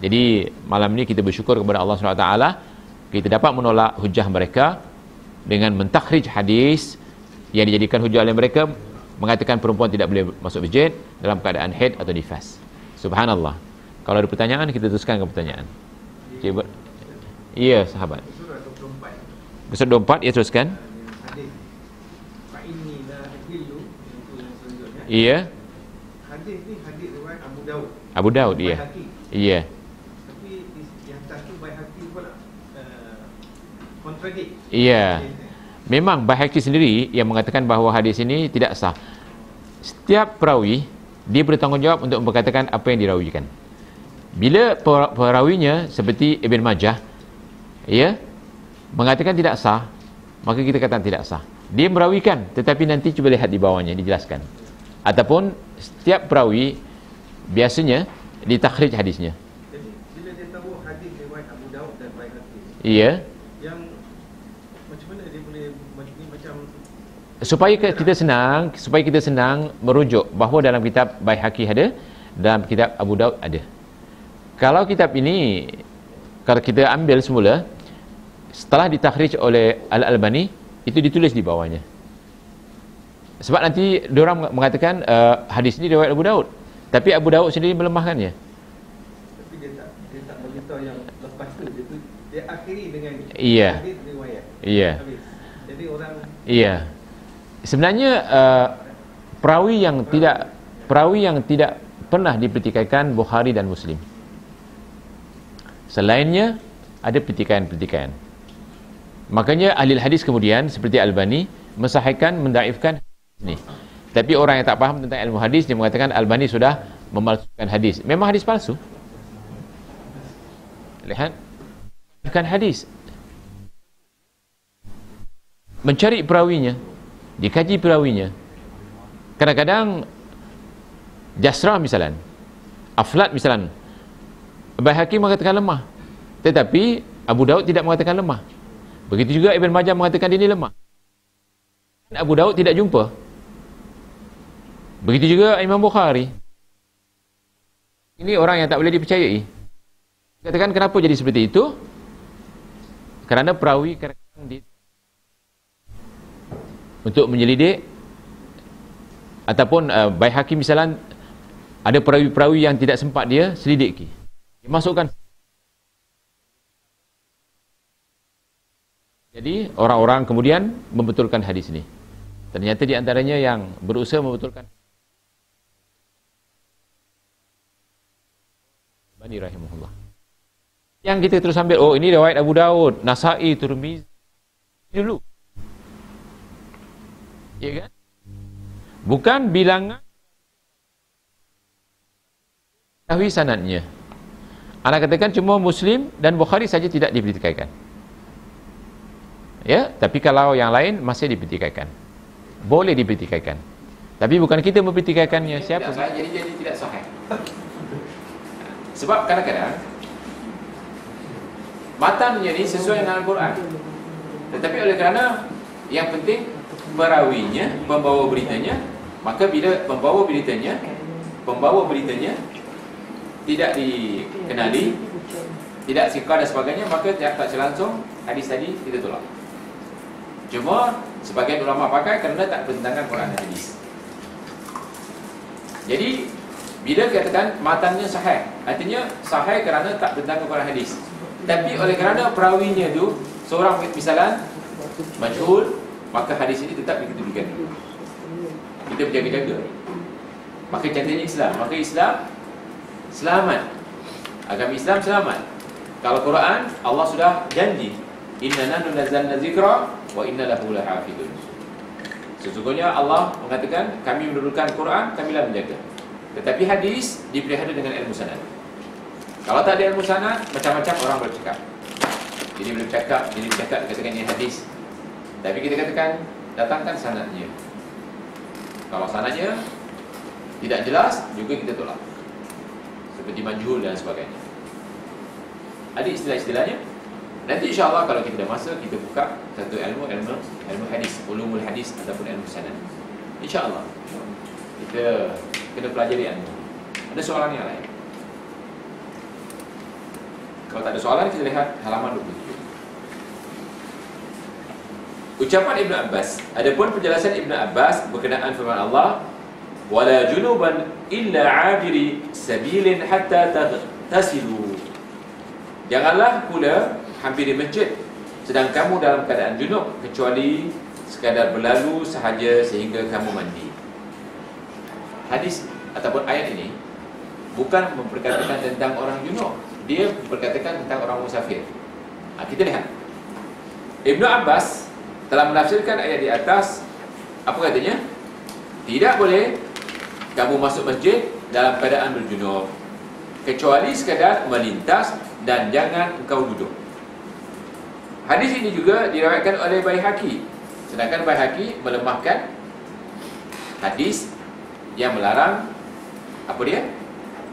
Jadi malam ini kita bersyukur kepada Allah SWT, kita dapat menolak hujah mereka dengan mentakhrij hadis yang dijadikan hujah oleh mereka, mengatakan perempuan tidak boleh masuk masjid dalam keadaan haid atau nifas. Subhanallah. Kalau ada pertanyaan, kita teruskan ke pertanyaan. Cik, iya sahabat. Surah 24, ya teruskan. Iya. Hadis ni hadis riwayat Abu Daud. Abu Daud, iya. Iya. Tapi yang satu Baihaqi pula kontradik. Iya. Memang Baihaqi sendiri yang mengatakan bahawa hadis ini tidak sah. Setiap perawi dia bertanggungjawab untuk berkatakan apa yang dirawikan. Bila perawinya seperti Ibn Majah, ya, mengatakan tidak sah, maka kita katakan tidak sah. Dia merawikan, tetapi nanti cuba lihat di bawahnya dijelaskan. Ataupun setiap perawi biasanya ditakhrij hadisnya. Jadi bila dia tahu hadis riwayat Abu Daud dan Baihaqi, Iya. yang macam mana dia boleh macam Supaya kita senang merujuk bahawa dalam kitab Baihaqi ada, dalam kitab Abu Daud ada. Kalau kitab ini, kalau kita ambil semula setelah ditakhrij oleh Al-Albani, itu ditulis di bawahnya. Sebab nanti diorang mengatakan hadis ini riwayat Abu Daud, tapi Abu Daud sendiri melemahkannya. Tapi dia tak beritahu yang lepas tu, dia akhiri dengan Iya. hadis riwayat. Iya. Habis. Jadi orang Iya. Sebenarnya perawi yang tidak pernah dipertikaikan Bukhari dan Muslim. Selainnya ada pertikaian-pertikaian. Makanya ahli hadis kemudian seperti Albani mensahihkan, mendaifkan ini. Tapi orang yang tak faham tentang ilmu hadis, dia mengatakan Albani sudah memalsukan hadis. Memang hadis palsu. Lihat, bukan hadis. Mencari perawinya, dikaji perawinya. Kadang-kadang Jasrah misalan, Aflat misalan, Baihaqi mengatakan lemah, tetapi Abu Daud tidak mengatakan lemah. Begitu juga Ibn Majah mengatakan dia ini lemah, Abu Daud tidak jumpa. Begitu juga Imam Bukhari. Ini orang yang tak boleh dipercayai. Katakan kenapa jadi seperti itu? Kerana perawi kadang-kadang untuk menyelidik, ataupun Baihaqi misalan, ada perawi-perawi yang tidak sempat dia selidiki, dimasukkan. Jadi orang-orang kemudian membetulkan hadis ini. Ternyata di antaranya yang berusaha membetulkan Bani rahimahullah. Yang kita terus ambil, oh ini riwayat Abu Daud, Nasa'i, Tirmizi dulu. Ya kan? Bukan bilangan tahu sanadnya. Anak katakan cuma Muslim dan Bukhari saja tidak dipertikaikan. Ya, tapi kalau yang lain masih dipertikaikan. Boleh dipertikaikan. Tapi bukan kita mempertikaikannya. Siapa? Jadi tidak sahih. Sebab kadang-kadang matanya ni sesuai dengan Al-Quran. Tetapi oleh kerana yang penting perawinya, pembawa beritanya, maka bila pembawa beritanya tidak dikenali, tidak siqah dan sebagainya, maka tak langsung hadis tadi kita tolak. Cuma sebagian ulama pakai kerana tak bertentangan Quran dan hadis. Jadi bila katakan matannya sahih, artinya sahih kerana tak bertentangan Quran hadis. Tapi oleh kerana perawinya tu seorang misalan majhul, maka hadis ini tetap kita berikan dulu. Kita berjaga-jaga. Maka cantiknya Islam. Maka Islam selamat. Agama Islam selamat. Kalau Quran, Allah sudah janji, inna nahnu nazzalna dzikra wa inna lahu lahafidun. Sesungguhnya Allah mengatakan, kami menurunkan Quran, kamilah menjaga. Tetapi hadis dipelihara dengan ilmu sanad. Kalau tak ada ilmu sanad, macam-macam orang bercakap. Jadi boleh bercakap, jadi bercakap dikatakan ini hadis. Tapi kita katakan, datangkan sanadnya. Kalau sanadnya tidak jelas, juga kita tolak. Seperti majhul dan sebagainya. Ada istilah-istilahnya. Nanti insya-Allah kalau kita dah masa, kita buka satu ilmu hadis, ulumul hadis ataupun ilmu sanad. Insya-Allah kita kena pelajari ilmu. Ada soalan yang lain? Kalau tak ada soalan, kita lihat halaman 27. Ucapan Ibn Abbas. Adapun penjelasan Ibn Abbas berkenaan firman Allah, wala junuban illa 'abiri sabilin hatta tasilu. Janganlah pula hampiri masjid sedang kamu dalam keadaan junub, kecuali sekadar berlalu sahaja sehingga kamu mandi. Hadis ataupun ayat ini bukan memperkatakan tentang orang junub, dia memperkatakan tentang orang musafir. Kita lihat Ibn Abbas telah menafsirkan ayat di atas. Apa katanya? Tidak boleh kamu masuk masjid dalam keadaan berjunub, kecuali sekadar melintas, dan jangan engkau duduk. Hadis ini juga diriwayatkan oleh Baihaqi, sedangkan Baihaqi melemahkan hadis yang melarang apa dia?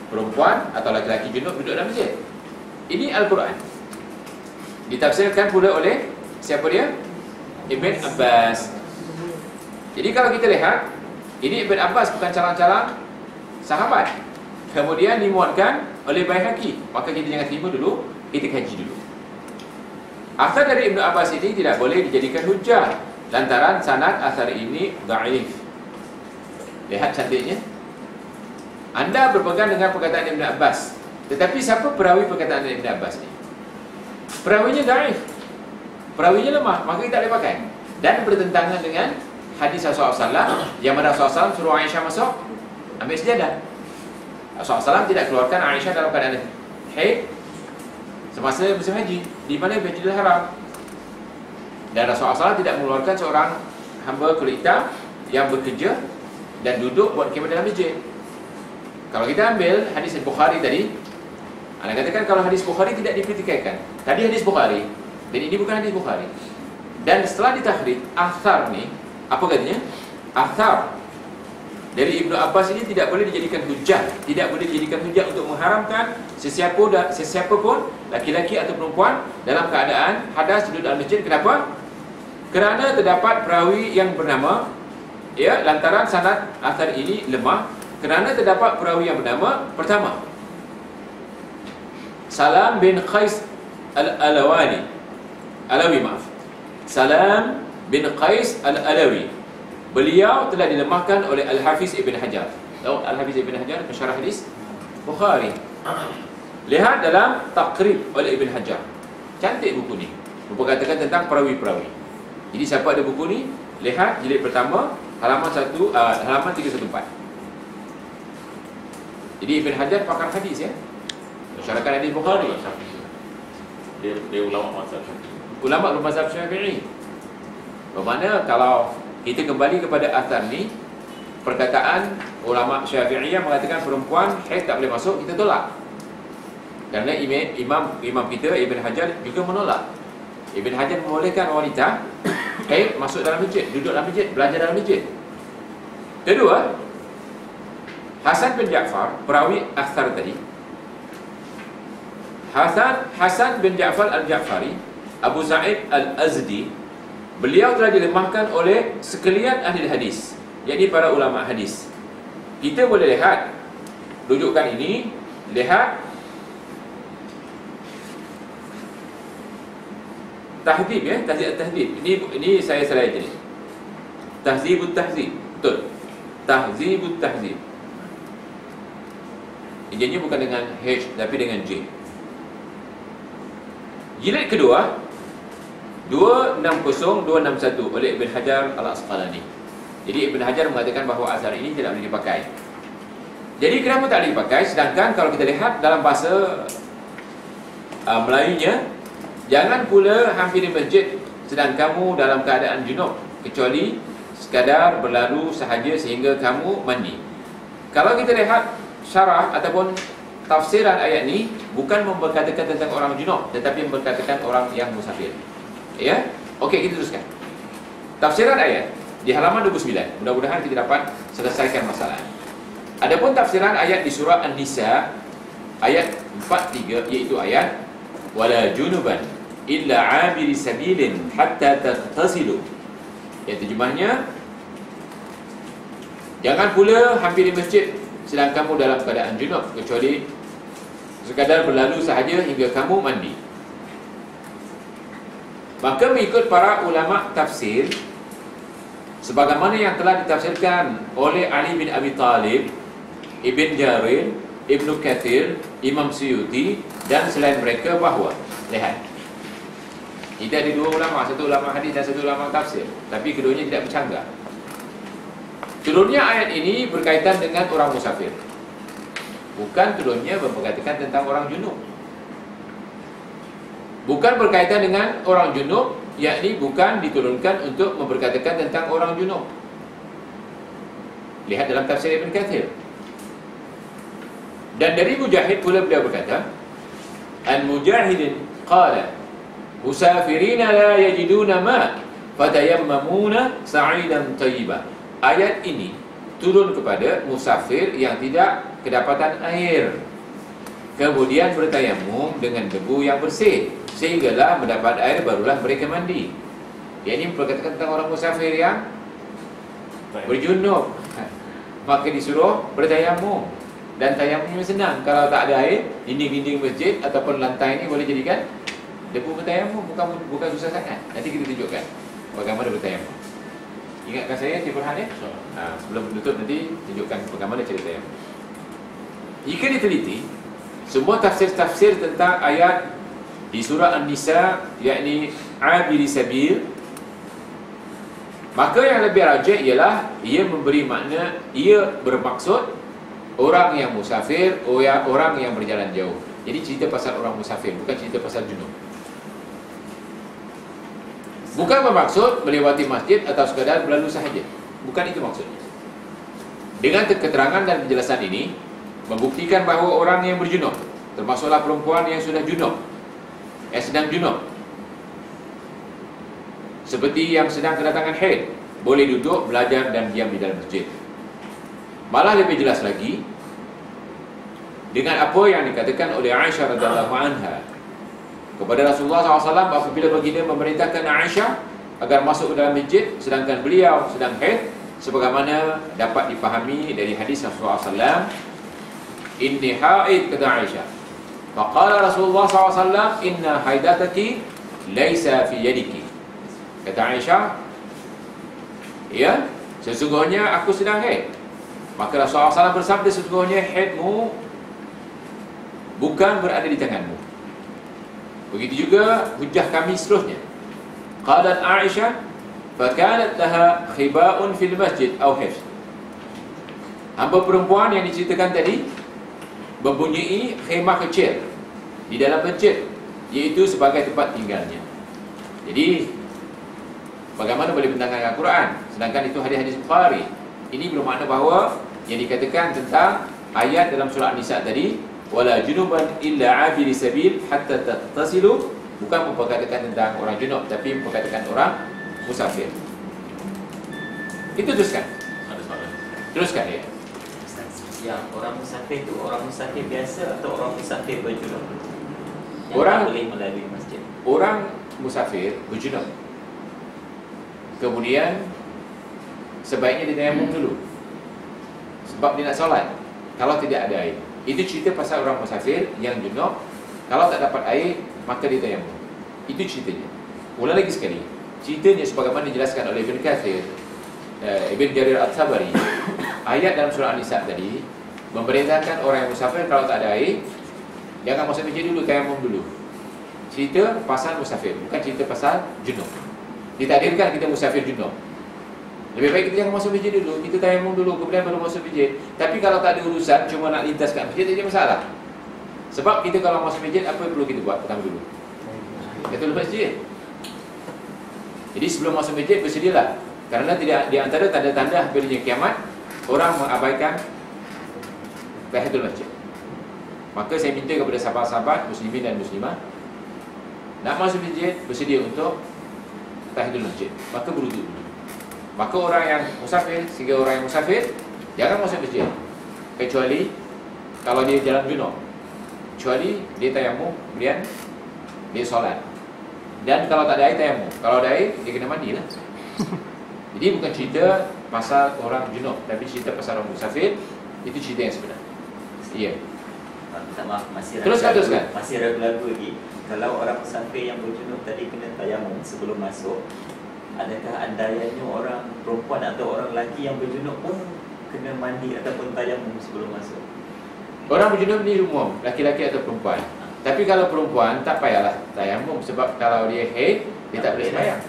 Perempuan atau laki-laki junub duduk dalam masjid. Ini Al-Quran. Ditafsirkan pula oleh siapa dia? Ibn Abbas. Jadi kalau kita lihat, ini Ibn Abbas bukan calang-calang sahabat, kemudian dimuatkan oleh Baihaqi, maka kita jangan terima dulu, kita kaji dulu. Asar dari Ibn Abbas ini tidak boleh dijadikan hujah lantaran sanad asar ini dhaif. Lihat cantiknya. Anda berpegang dengan perkataan Ibn Abbas, tetapi siapa perawi perkataan Ibn Abbas ini? Perawinya dhaif, perawinya lemah, maka kita tak boleh pakai. Dan bertentangan dengan hadis Rasulullah SAW yang mana Rasulullah SAW suruh Aisyah masuk ambil sejadah. Rasulullah SAW tidak keluarkan Aisyah dalam keadaan haid semasa musim haji di mana Baitul Haram. Dan Rasulullah SAW tidak mengeluarkan seorang hamba kulit hitam yang bekerja dan duduk buat khemah dalam masjid. Kalau kita ambil hadis Bukhari tadi, anda katakan kalau hadis Bukhari tidak dipertikaikan. Tadi hadis Bukhari, dan ini bukan hadis Bukhari. Dan setelah ditahrid, athar ni, apa katanya? Athar dari Ibnu Abbas ini tidak boleh dijadikan hujah, tidak boleh dijadikan hujah untuk mengharamkan sesiapa pun, laki-laki atau perempuan, dalam keadaan hadas duduk dalam masjid. Kenapa? Kerana terdapat perawi yang bernama, ya, lantaran sanad athar ini lemah, kerana terdapat perawi yang bernama, pertama, Salam bin Qais Al-Alawi, Salam bin Qais Al-Alawi. Beliau telah dilemahkan oleh Al-Hafiz Ibn Hajar. Tahu Al-Hafiz Ibn Hajar, pensyarah hadis Bukhari. Lihat dalam Taqrib oleh Ibn Hajar. Cantik buku ni, memperkatakan tentang perawi-perawi. Jadi siapa ada buku ni, lihat jilid pertama, halaman 314. Jadi Ibn Hajar pakar hadis, ya, mensyarahkan hadis Bukhari. Dia ulama mazhab Syafi'i. Ulama mazhab Syafi'i. Bermakna kalau kita kembali kepada athar ni, perkataan ulama Syafi'iyah mengatakan perempuan haid tak boleh masuk, kita tolak. Kerana imam kita Ibn Hajar juga menolak. Ibn Hajar membolehkan wanita haid masuk dalam masjid, duduk dalam masjid, belajar dalam masjid. Kedua, Hasan bin Ja'far, perawi athar tadi, Hasan bin Ja'far Al-Ja'fari, Abu Sa'id Al-Azdi, beliau telah dilemahkan oleh sekalian ahli hadis, yakni para ulama hadis. Kita boleh lihat rujukan ini, lihat Tahzib ya, tahzib. Ini saya salah je ni. Tahzibut tahzib. Betul. Tahzibut tahzib. Ejanya bukan dengan H tapi dengan J. Jilid kedua 260-261 oleh Ibn Hajar Al-Asqalani. Jadi Ibn Hajar mengatakan bahawa asar ini tidak boleh dipakai. Jadi kenapa tak boleh dipakai? Sedangkan kalau kita lihat dalam bahasa Melayunya, jangan pula hampiri masjid sedang kamu dalam keadaan junub, kecuali sekadar berlalu sahaja sehingga kamu mandi. Kalau kita lihat syarah ataupun tafsiran ayat ni, bukan memberkatakan tentang orang junub, tetapi memberkatakan orang yang musafir. Ya? Okey, kita teruskan tafsiran ayat di halaman 29. Mudah-mudahan kita dapat selesaikan masalah. Adapun tafsiran ayat di surah An-Nisa ayat 43, iaitu ayat wala junuban illa 'abiri sabilin hatta taghtasilu. Yang terjemahnya, jangan pula hampiri masjid sedang kamu dalam keadaan junub, kecuali sekadar berlalu sahaja hingga kamu mandi. Maka mengikut para ulama tafsir, sebagaimana yang telah ditafsirkan oleh Ali bin Abi Talib, Ibn Jarir, Ibnu Kathir, Imam Suyuti dan selain mereka, bahawa lihat, kita ada dua ulama, satu ulama hadis dan satu ulama tafsir, tapi keduanya tidak bercanggah. Turunnya ayat ini berkaitan dengan orang musafir, bukan turunnya berkaitan tentang orang junub. Bukan berkaitan dengan orang junub, yakni bukan diturunkan untuk memberkatakan tentang orang junub. Lihat dalam tafsir Ibn Kathir. Dan dari Mujahid pula beliau berkata, Al-Mujahidin qala musafirina la yajiduna ma fatayammamuna sa'idan tayyiba. Ayat ini turun kepada musafir yang tidak kedapatan air, kemudian bertayamum dengan debu yang bersih, sehinggalah mendapat air barulah mereka mandi. Yang ini berkatakan tentang orang musafir yang berjunub, maka disuruh bertayamum. Dan tayamumnya senang. Kalau tak ada air, dinding-dinding masjid ataupun lantai ini boleh jadikan debu bertayamum. Bukan susah sangat. Nanti kita tunjukkan bagaimana bertayamum. Ingatkan saya, Cik Farhan ya? Sebelum menutup nanti tunjukkan bagaimana cara tayamum. Jika diteliti semua tafsir-tafsir tentang ayat di surah An-Nisa, yakni abiri sabil, maka yang lebih rajih ialah ia memberi makna, ia bermaksud orang yang musafir, orang yang berjalan jauh. Jadi cerita pasal orang musafir, bukan cerita pasal junub. Bukan bermaksud melewati masjid atau sekadar berlalu sahaja. Bukan itu maksudnya. Dengan keterangan dan penjelasan ini membuktikan bahawa orang yang berjunub, termasuklah perempuan yang sudah junub, yang sedang junub, seperti yang sedang kedatangan haid, boleh duduk, belajar dan diam di dalam masjid. Malah lebih jelas lagi dengan apa yang dikatakan oleh Aisyah radhiyallahu anha kepada Rasulullah SAW apabila baginda memerintahkan Aisyah agar masuk ke dalam masjid sedangkan beliau sedang haid, sebagaimana dapat dipahami dari hadis Rasulullah SAW, inni haid, kata Aisyah. Faqala Rasulullah SAW, inna haidataki laisa fi yadiki. Kata Aisyah, ya, sesungguhnya aku sedang haid. Maka Rasulullah SAW bersabda, sesungguhnya haidmu bukan berada di tanganmu. Begitu juga hujah kami seterusnya. Qalat Aisyah, fakanat laha khiba'un fil masjid aw hifz. Hamba perempuan yang diceritakan tadi mempunyai khemah kecil di dalam masjid, iaitu sebagai tempat tinggalnya. Jadi bagaimana boleh bertentangan dengan Al-Quran sedangkan itu hadis-hadis Bukhari? Ini bermakna bahawa yang dikatakan tentang ayat dalam surah An-Nisa tadi, wala junuban illa abiri sabil hatta tattasilu, bukan memperkatakan tentang orang junub, tapi memperkatakan orang musafir. Itu teruskan. Ada soalan. Teruskan ya. Yang orang musafir itu orang musafir biasa atau orang musafir berjunub? Yang Orang- tak boleh melalui masjid. Orang musafir berjunub, kemudian sebaiknya dia tayamum dulu sebab dia nak solat kalau tidak ada air. Itu cerita pasal orang musafir yang junub, kalau tak dapat air maka dia tayamum. Itu ceritanya. Ulang lagi sekali. Ceritanya sebagaimana dijelaskan oleh Ibn Kathir, Ibn Jarir At-Tabari, ayat dalam surah An-Nisa tadi memerintahkan orang yang musafir kalau tak ada air, jangan masuk masjid dulu, tayamum dulu. Cerita pasal musafir, bukan cerita pasal junub. Ditakdirkan kita musafir junub, lebih baik kita jangan masuk masjid dulu, kita tayamum dulu, kemudian baru masuk masjid. Tapi kalau tak ada urusan, cuma nak lintas kat masjid, tak ada masalah. Sebab kita kalau masuk masjid, apa yang perlu kita buat pertama dulu? Kita dulu masjid. Jadi sebelum masuk masjid, bersedialah. Kerana tidak di antara tanda-tanda hampirnya kiamat, orang mengabaikan tahiyatul masjid. Maka saya minta kepada sahabat-sahabat muslimin dan muslimah, nak masuk masjid, bersedia untuk tahiyatul masjid. Maka berwuduk dulu. Maka orang yang musafir, sehingga orang yang musafir jangan masuk masjid, kecuali kalau dia jalan junub, kecuali dia tayamum, kemudian dia solat. Dan kalau tak ada air, tayamum. Kalau ada air, dia kena mandi lah. Jadi bukan cerita pasal orang junub, tapi cerita pasal orang musafir. Itu cerita yang sebenar. Iya. Minta maaf, masih Teruskan. masih ragu-ragu lagi. Kalau orang musafir yang berjunub tadi kena tayamum sebelum masuk, adakah andaiannya orang perempuan atau orang lelaki yang berjunub pun kena mandi ataupun tayamum sebelum masuk? Orang berjunub ni umum, laki-laki atau perempuan. Tapi kalau perempuan tak payahlah tayamum, sebab kalau dia haid, dia tak boleh sembahyang.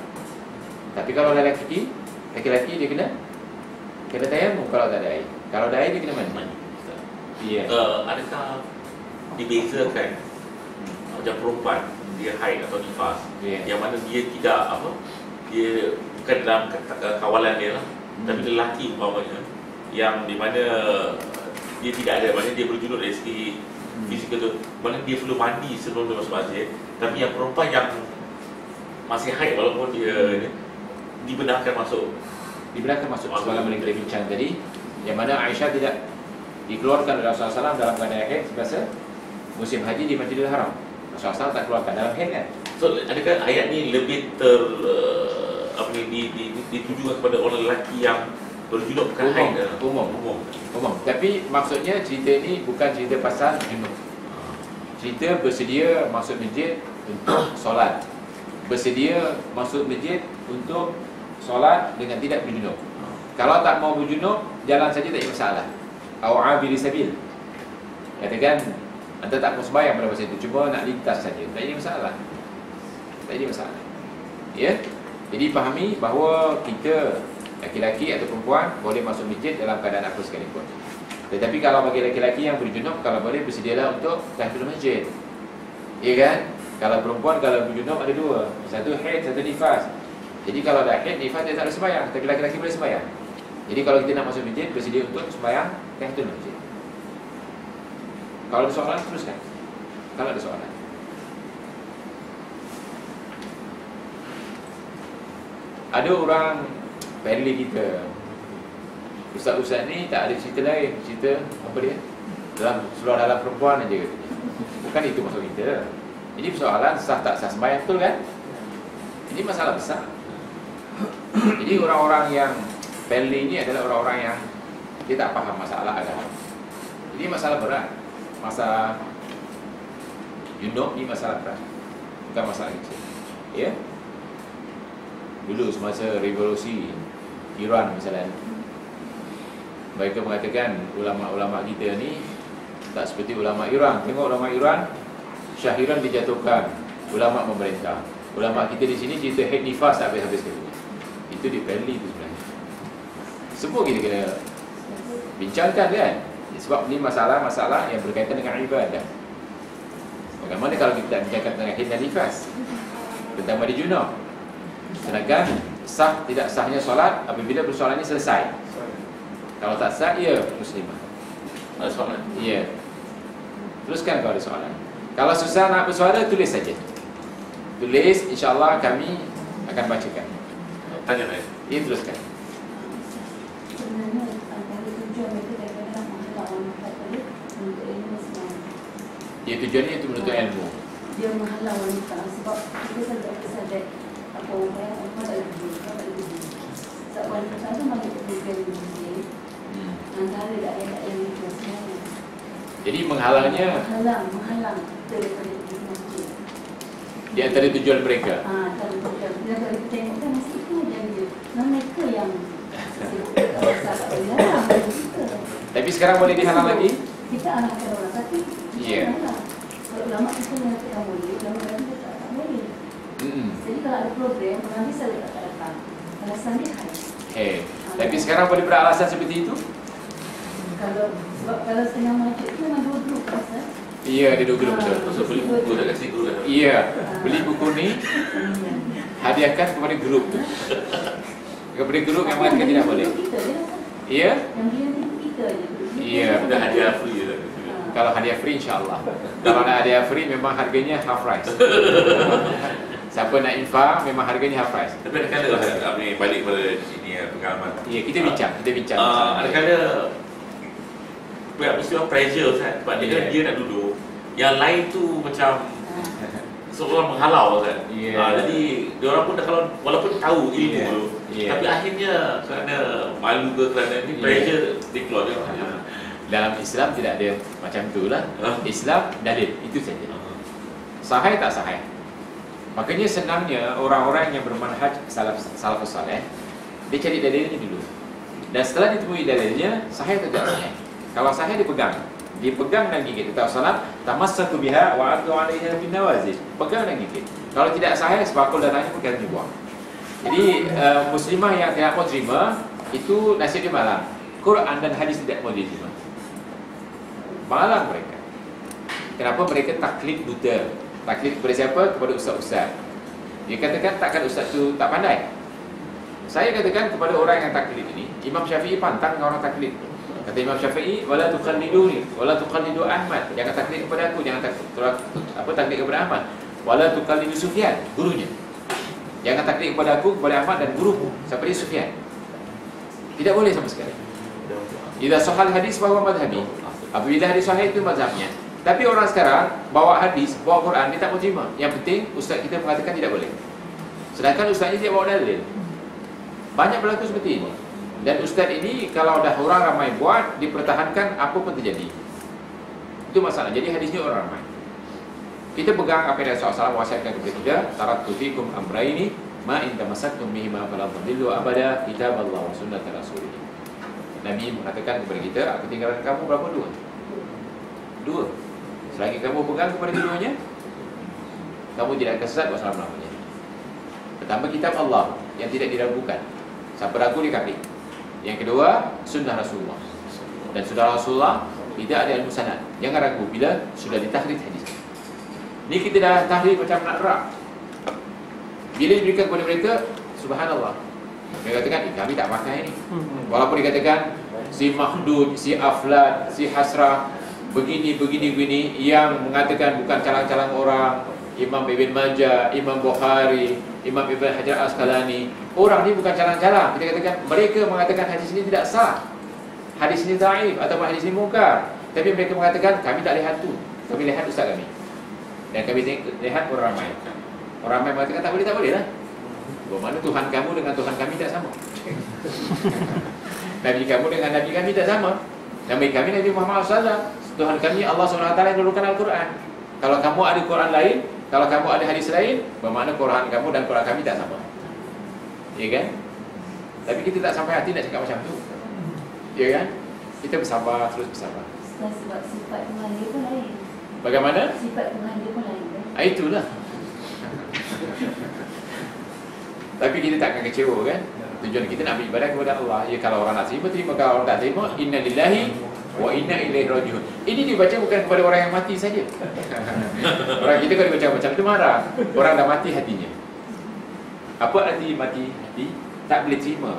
Tapi kalau lelaki dia kena tayamum kalau tak ada air. Kalau ada air dia kena mandi. Ya. Adakah dibezakan macam perempuan dia haid atau nifas, yang mana dia tidak dia bukan dalam kawalan dia lah, tapi lelaki umpamanya yang di mana dia tidak ada, maknanya dia berjunub dari segi fizikal tu, maknanya dia perlu mandi sebelum dia masuk masjid. Tapi yang perempuan yang masih haid walaupun dia dibenarkan masuk sebagaimana kita bincang tadi, yang mana Aisyah tidak dikeluarkan oleh Rasulullah SAW dalam keadaan haid semasa musim haji di Masjidil Haram. Rasulullah SAW tak keluarkan dalam haid kan. So adakah ayat ni lebih ditujukan kepada orang lelaki yang berjunub bukan haid? Umum. Tapi maksudnya cerita ni bukan cerita pasal junub. Cerita bersedia masuk masjid untuk solat, bersedia masuk masjid untuk solat dengan tidak berjunub. Kalau tak mau berjunub, jalan saja tak ada masalah. Aw'abiri sabil, katakan anda tak mau sembahyang pada masa itu, cuma nak lintas saja, tak ada masalah. Ya. Jadi fahami bahawa kita laki-laki atau perempuan boleh masuk masjid dalam keadaan apa sekalipun. Tetapi kalau bagi laki-laki yang berjunub, kalau boleh bersedialah untuk tahiyatul masjid. Ya kan? Kalau perempuan, kalau berjunub ada dua, satu haid, satu nifas. Jadi kalau ada haid, nifas dia tak ada sembahyang, tapi laki-laki boleh sembahyang. Jadi kalau kita nak masuk masjid, bersedia untuk sembahyang tahiyatul masjid. Kalau ada soalan, teruskan. Kalau ada soalan. Ada orang family kita, ustaz-ustaz ni tak ada cerita lain, cerita apa dia? Dalam perempuan aja katanya. Bukan itu maksud kita. Ini persoalan sah tak sah sembahyang, betul kan? Ini masalah besar. Jadi orang-orang yang family ni adalah orang-orang yang dia tak faham masalah agama. Ini masalah berat. Masalah junub ni masalah berat, bukan masalah kecil. Ya. Dulu semasa revolusi Iran misalnya, mereka mengatakan ulama-ulama kita ni tak seperti ulama Iran. Tengok ulama Iran, Shah Iran dijatuhkan, ulama memerintah. Ulama kita di sini cerita haid nifas tak habis-habis sekali. Itu di family tu sebenarnya. Semua kita kena bincangkan kan. Sebab ini masalah-masalah yang berkaitan dengan ibadah. Bagaimana kalau kita bincangkan tentang haid dan nifas, tentang mandi junub? Sedangkan sah tidak sahnya solat apabila persoalan ini selesai. Kalau tak sah, ya muslimah. Ada soalan? Ya. Teruskan kalau ada soalan. Kalau susah nak bersuara, tulis saja. Tulis, insya-Allah kami akan bacakan. Tanya saya. Ya, teruskan. Sebenarnya antara tujuan mereka kadang-kadang menghalau orang tadi untuk ilmu Islam. Ya, tujuannya untuk menuntut ilmu. Dia menghalau wanita sebab kita selalu sadar apa orang tak lebih. Sebab wanita tu mahu berbeza dengan antara daerah yang biasanya. Jadi menghalangnya menghalang daripada masjid. di antara tujuan mereka. Antara tujuan jarang kita. Tapi sekarang boleh dihalang lagi? Kita anakkan orang, tapi Ya. kalau ulama kita mengatakan boleh, ulama lain kata tak boleh. Jadi kalau ada program, orang bisa tak datang. Alasan dia high. Tapi sekarang boleh beralasan seperti itu? Sebab kalau setengah masjid itu memang dua grup rasa. Iya, dia dua grup betul. Maksud beli buku dah kasi guru dah. Iya, beli buku ni hadiahkan kepada grup. Kepada grup yang mengatakan tidak boleh. Kita je rasa. Iya? Yang dia itu kita je. Iya. Ada hadiah free dah. Kalau hadiah free insya-Allah. Kalau nak hadiah free memang harganya half price. Siapa nak infak memang harganya half price. Tapi ada kala kami balik pada sini pengalaman. Iya, kita bincang. Ada kala mesti orang pressure kan. Sebab dia nak duduk. Yang lain tu macam seolah menghalau kan. Jadi diorang pun dah kalau walaupun tahu ilmu tu, tapi akhirnya kerana malu ke kerana ni pressure dia keluar dia. Dalam Islam tidak ada macam tu lah. Islam dalil, itu saja. Sahih tak sahih. Makanya senangnya orang-orang yang bermanhaj salafus saleh, dia cari dalilnya dulu. Dan setelah ditemui dalilnya, sahih atau tidak sahih. Kalau sahih dipegang dan gigit. Kata Rasulullah, tamassaku biha wa 'addu 'alaiha bin nawazil. Pegang dan gigit. Kalau tidak sahih, sebakul darahnya pegang dibuang. Jadi muslimah yang tidak mau terima, itu nasib dia malang. Quran dan hadis tidak mau diterima. Malang mereka. Kenapa mereka taklid buta? Taklid kepada siapa? Kepada ustaz-ustaz. Dia katakan takkan ustaz tu tak pandai. Saya katakan kepada orang yang taklid ini, Imam Syafi'i pantang dengan orang taklid. Kata Imam Syafi'i, wala tuqalliduni, wala tuqallidu Ahmad. Jangan taklid kepada aku, jangan taklid kepada Ahmad. Wala tuqallidu Sufyan, gurunya. Jangan taklid kepada aku, kepada Ahmad dan guruku. Siapa dia? Sufyan. Tidak boleh sama sekali. Idza sahal hadis bahwa madhabi. Apabila hadis sahih itu mazhabnya. Tapi orang sekarang bawa hadis, bawa Quran, dia tak mau terima. Yang penting ustaz kita mengatakan tidak boleh. Sedangkan ustaznya dia bawa dalil. Banyak berlaku seperti ini. Dan ustaz ini kalau dah orang ramai buat, dipertahankan apa pun terjadi. Itu masalah. Jadi hadisnya orang ramai. Kita pegang apa yang Rasulullah SAW wasiatkan kepada kita, taraktu fikum amraini ma in tamassaktum bihima fala tadillu abada, kitab Allah wa sunnat rasulih. Nabi mengatakan kepada kita, aku tinggalkan kamu berapa? Dua. Selagi kamu pegang kepada keduanya, kamu tidak akan sesat selama-lamanya. Pertama, kitab Allah yang tidak diragukan. Siapa ragu dia kafir. Yang kedua, sunnah Rasulullah. Dan sunnah Rasulullah tidak ada ilmu sanad. Jangan ragu bila sudah ditahrij hadis. Ni kita dah tahrij macam nak rak. Bila diberikan kepada mereka, subhanallah, mereka katakan, kami tak pakai ni. Walaupun dikatakan si Mahdud, si Aflad, si Hasrah, begini, yang mengatakan bukan calang-calang orang, Imam Ibn Majah, Imam Bukhari, Imam Ibn Hajar Asqalani. Orang ni bukan calang-calang. Kita katakan mereka mengatakan hadis ini tidak sah, hadis ini dhaif ataupun hadis ini mungkar. Tapi mereka mengatakan kami tak lihat tu, kami lihat ustaz kami. Dan kami lihat orang ramai. Orang ramai mengatakan tak boleh lah. Bagaimana Tuhan kamu dengan Tuhan kami tak sama? Nabi kamu dengan Nabi kami tak sama. Nabi kami Nabi Muhammad SAW. Tuhan kami Allah SWT yang menurunkan Al-Quran. Kalau kamu ada Quran lain, kalau kamu ada hadis lain, bermakna Quran kamu dan Quran kami tak sama. Ya kan? Tapi kita tak sampai hati nak cakap macam tu. Ya kan? Kita bersabar, terus bersabar. Sebab sifat Tuhan dia pun lain. Bagaimana? Sifat Tuhan dia pun lain kan? Itulah. Tapi kita tak akan kecewa kan? Tujuan kita nak beribadah kepada Allah. Ya, kalau orang nak terima. Kalau orang tak terima, inna lillahi wa inna ilaihi raji'un. Ini dibaca bukan kepada orang yang mati saja. Orang kita kalau dibaca macam tu marah. Orang dah mati hatinya. Apa arti mati hati? Tak boleh terima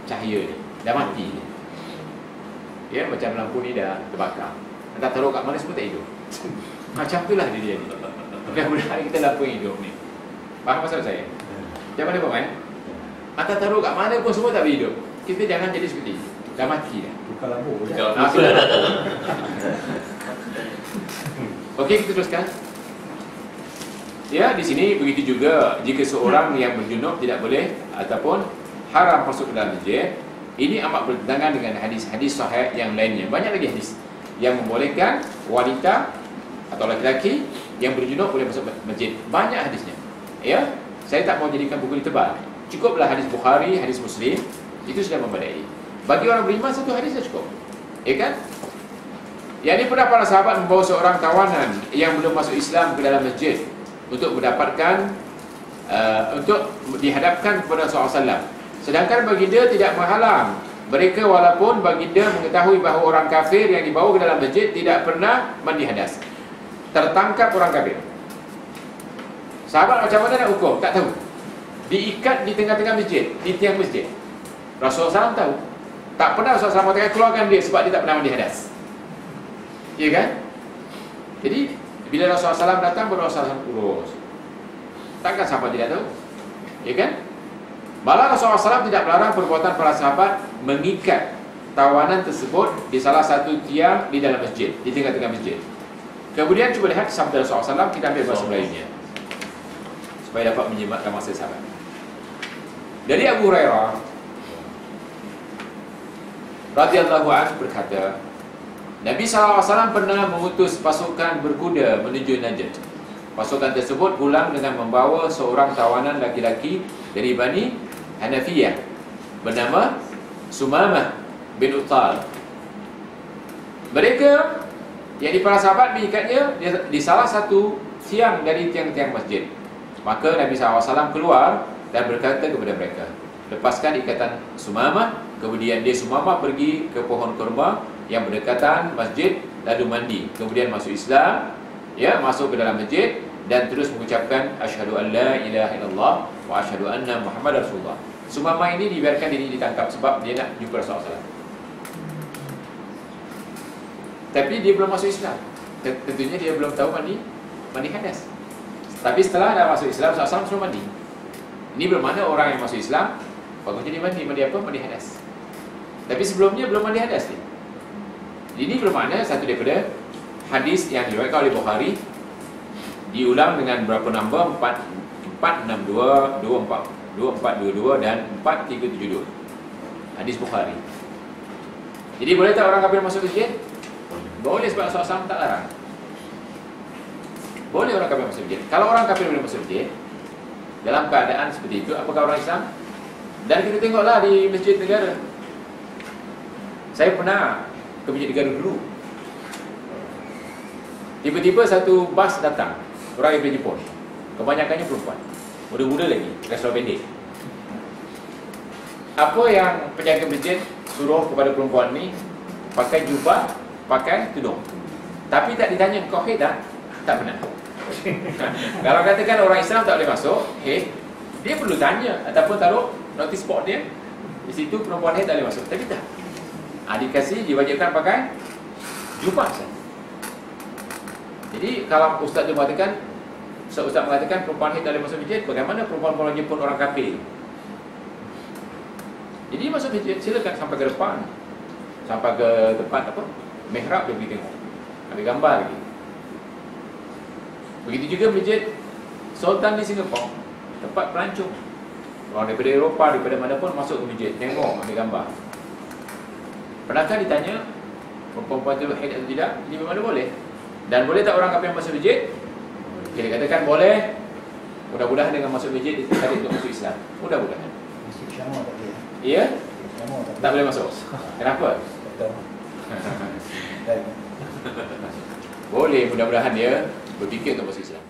cahaya ni. Dah mati. Ya, macam lampu ni dah terbakar. Entah taruh kat mana semua tak hidup. Macam itulah dia ni. Mudah-mudahan kita lampu hidup ni. Faham maksud saya? Macam mana Pak Man? Atau taruh kat mana pun semua tak boleh hidup. Kita jangan jadi seperti itu. Dah mati dah. Bukan lampu. Okey, kita teruskan. Ya, di sini begitu juga jika seorang yang berjunub tidak boleh ataupun haram masuk ke dalam masjid. Ini amat bertentangan dengan hadis-hadis sahih yang lainnya. Banyak lagi hadis yang membolehkan wanita atau lelaki yang berjunub boleh masuk masjid. Banyak hadisnya. Ya, saya tak mau jadikan buku ini tebal. Cukuplah hadis Bukhari, hadis Muslim, itu sudah memadai. Bagi orang beriman satu hadis dah cukup. Ya kan? Yang ini pernah para sahabat membawa seorang tawanan yang belum masuk Islam ke dalam masjid untuk mendapatkan untuk dihadapkan kepada Rasulullah SAW. Sedangkan baginda tidak menghalang mereka, walaupun baginda mengetahui bahawa orang kafir yang dibawa ke dalam masjid tidak pernah mandi hadas. Tertangkap orang kafir. Sahabat macam mana nak hukum? Tak tahu. Diikat di tengah-tengah masjid, di tiang masjid. Rasulullah SAW tahu. Tak pernah Rasulullah SAW keluarkan dia sebab dia tak pernah mandi hadas. Ya kan? Jadi bila Rasulullah SAW datang, baru Rasulullah SAW urus. Takkan sahabat tidak tahu? Ya kan? Malah Rasulullah SAW tidak melarang perbuatan para sahabat mengikat tawanan tersebut di salah satu tiang di dalam masjid, di tengah-tengah masjid. Kemudian cuba lihat sabda Rasulullah SAW, kita ambil bahasa Melayunya supaya dapat menyematkan masa sahabat. Dari Abu Hurairah radhiyallahu anhu berkata, Nabi SAW pernah mengutus pasukan berkuda menuju Najd. Pasukan tersebut pulang dengan membawa seorang tawanan laki-laki dari Bani Hanafiyah bernama Sumamah bin Utal. Mereka, yakni para sahabat, mengikatnya di salah satu tiang dari tiang-tiang masjid. Maka Nabi SAW keluar dan berkata kepada mereka, lepaskan ikatan Sumamah. Kemudian dia Sumamah pergi ke pohon kurma yang berdekatan masjid, lalu mandi, kemudian masuk Islam, ya, masuk ke dalam masjid dan terus mengucapkan asyhadu an la ilaha illallah wa asyhadu anna Muhammadar Rasulullah. Sumamah ini dibiarkan diri ditangkap sebab dia nak jumpa Rasulullah SAW. Tapi dia belum masuk Islam. Tentunya dia belum tahu mandi hadas. Tapi setelah dah masuk Islam, Rasulullah SAW suruh mandi. Ini bermakna orang yang masuk Islam bagusnya dia mandi apa? Mandi hadas. Tapi sebelumnya belum mandi hadas dia. Ini bermakna satu daripada hadis yang diriwayatkan oleh Bukhari, diulang dengan berapa nombor? 462, 2422 dan 4372. Hadis Bukhari. Jadi boleh tak orang kafir masuk masjid? Boleh, sebab Rasulullah tak larang. Boleh orang kafir masuk masjid. Kalau orang kafir boleh masuk masjid dalam keadaan seperti itu, apakah orang Islam? Dan kita tengoklah di masjid negara. Saya pernah ke masjid negara dulu. Tiba-tiba satu bas datang, orang daripada Jepun. Kebanyakannya perempuan, muda-muda lagi, rasuah pendek. Apa yang penjaga masjid suruh kepada perempuan ni? Pakai jubah, pakai tudung. Tapi tak ditanya, kau haid tak? Tak pernah. Kalau katakan orang Islam tak boleh masuk, dia perlu tanya ataupun taruh notice board dia, di situ perempuan haid tak boleh masuk. Tapi tak, dikasih, diwajibkan pakai jubah saja. Jadi kalau ustaz mengatakan perempuan haid tak boleh masuk masjid, bagaimana perempuan-perempuan Jepun orang kafir? Jadi masuk masjid, silakan sampai ke depan, sampai ke tempat apa? Mihrab, dia pergi tengok. Ada gambar lagi. Begitu juga masjid Sultan di Singapura, tempat pelancong. Orang daripada Eropah, daripada mana pun masuk ke masjid, tengok, ambil gambar. Pernahkah ditanya perempuan itu haid atau tidak? Ini memang boleh. Dan boleh tak orang kafir masuk masjid? Kita katakan boleh. Mudah-mudahan dengan masuk masjid itu tadi untuk masuk Islam. Mudah-mudahan. Masjid Syamah tak boleh. Ya? Syamah Tak boleh masuk. Kenapa? Tak. Boleh, mudah-mudahan dia berfikir untuk masuk Islam.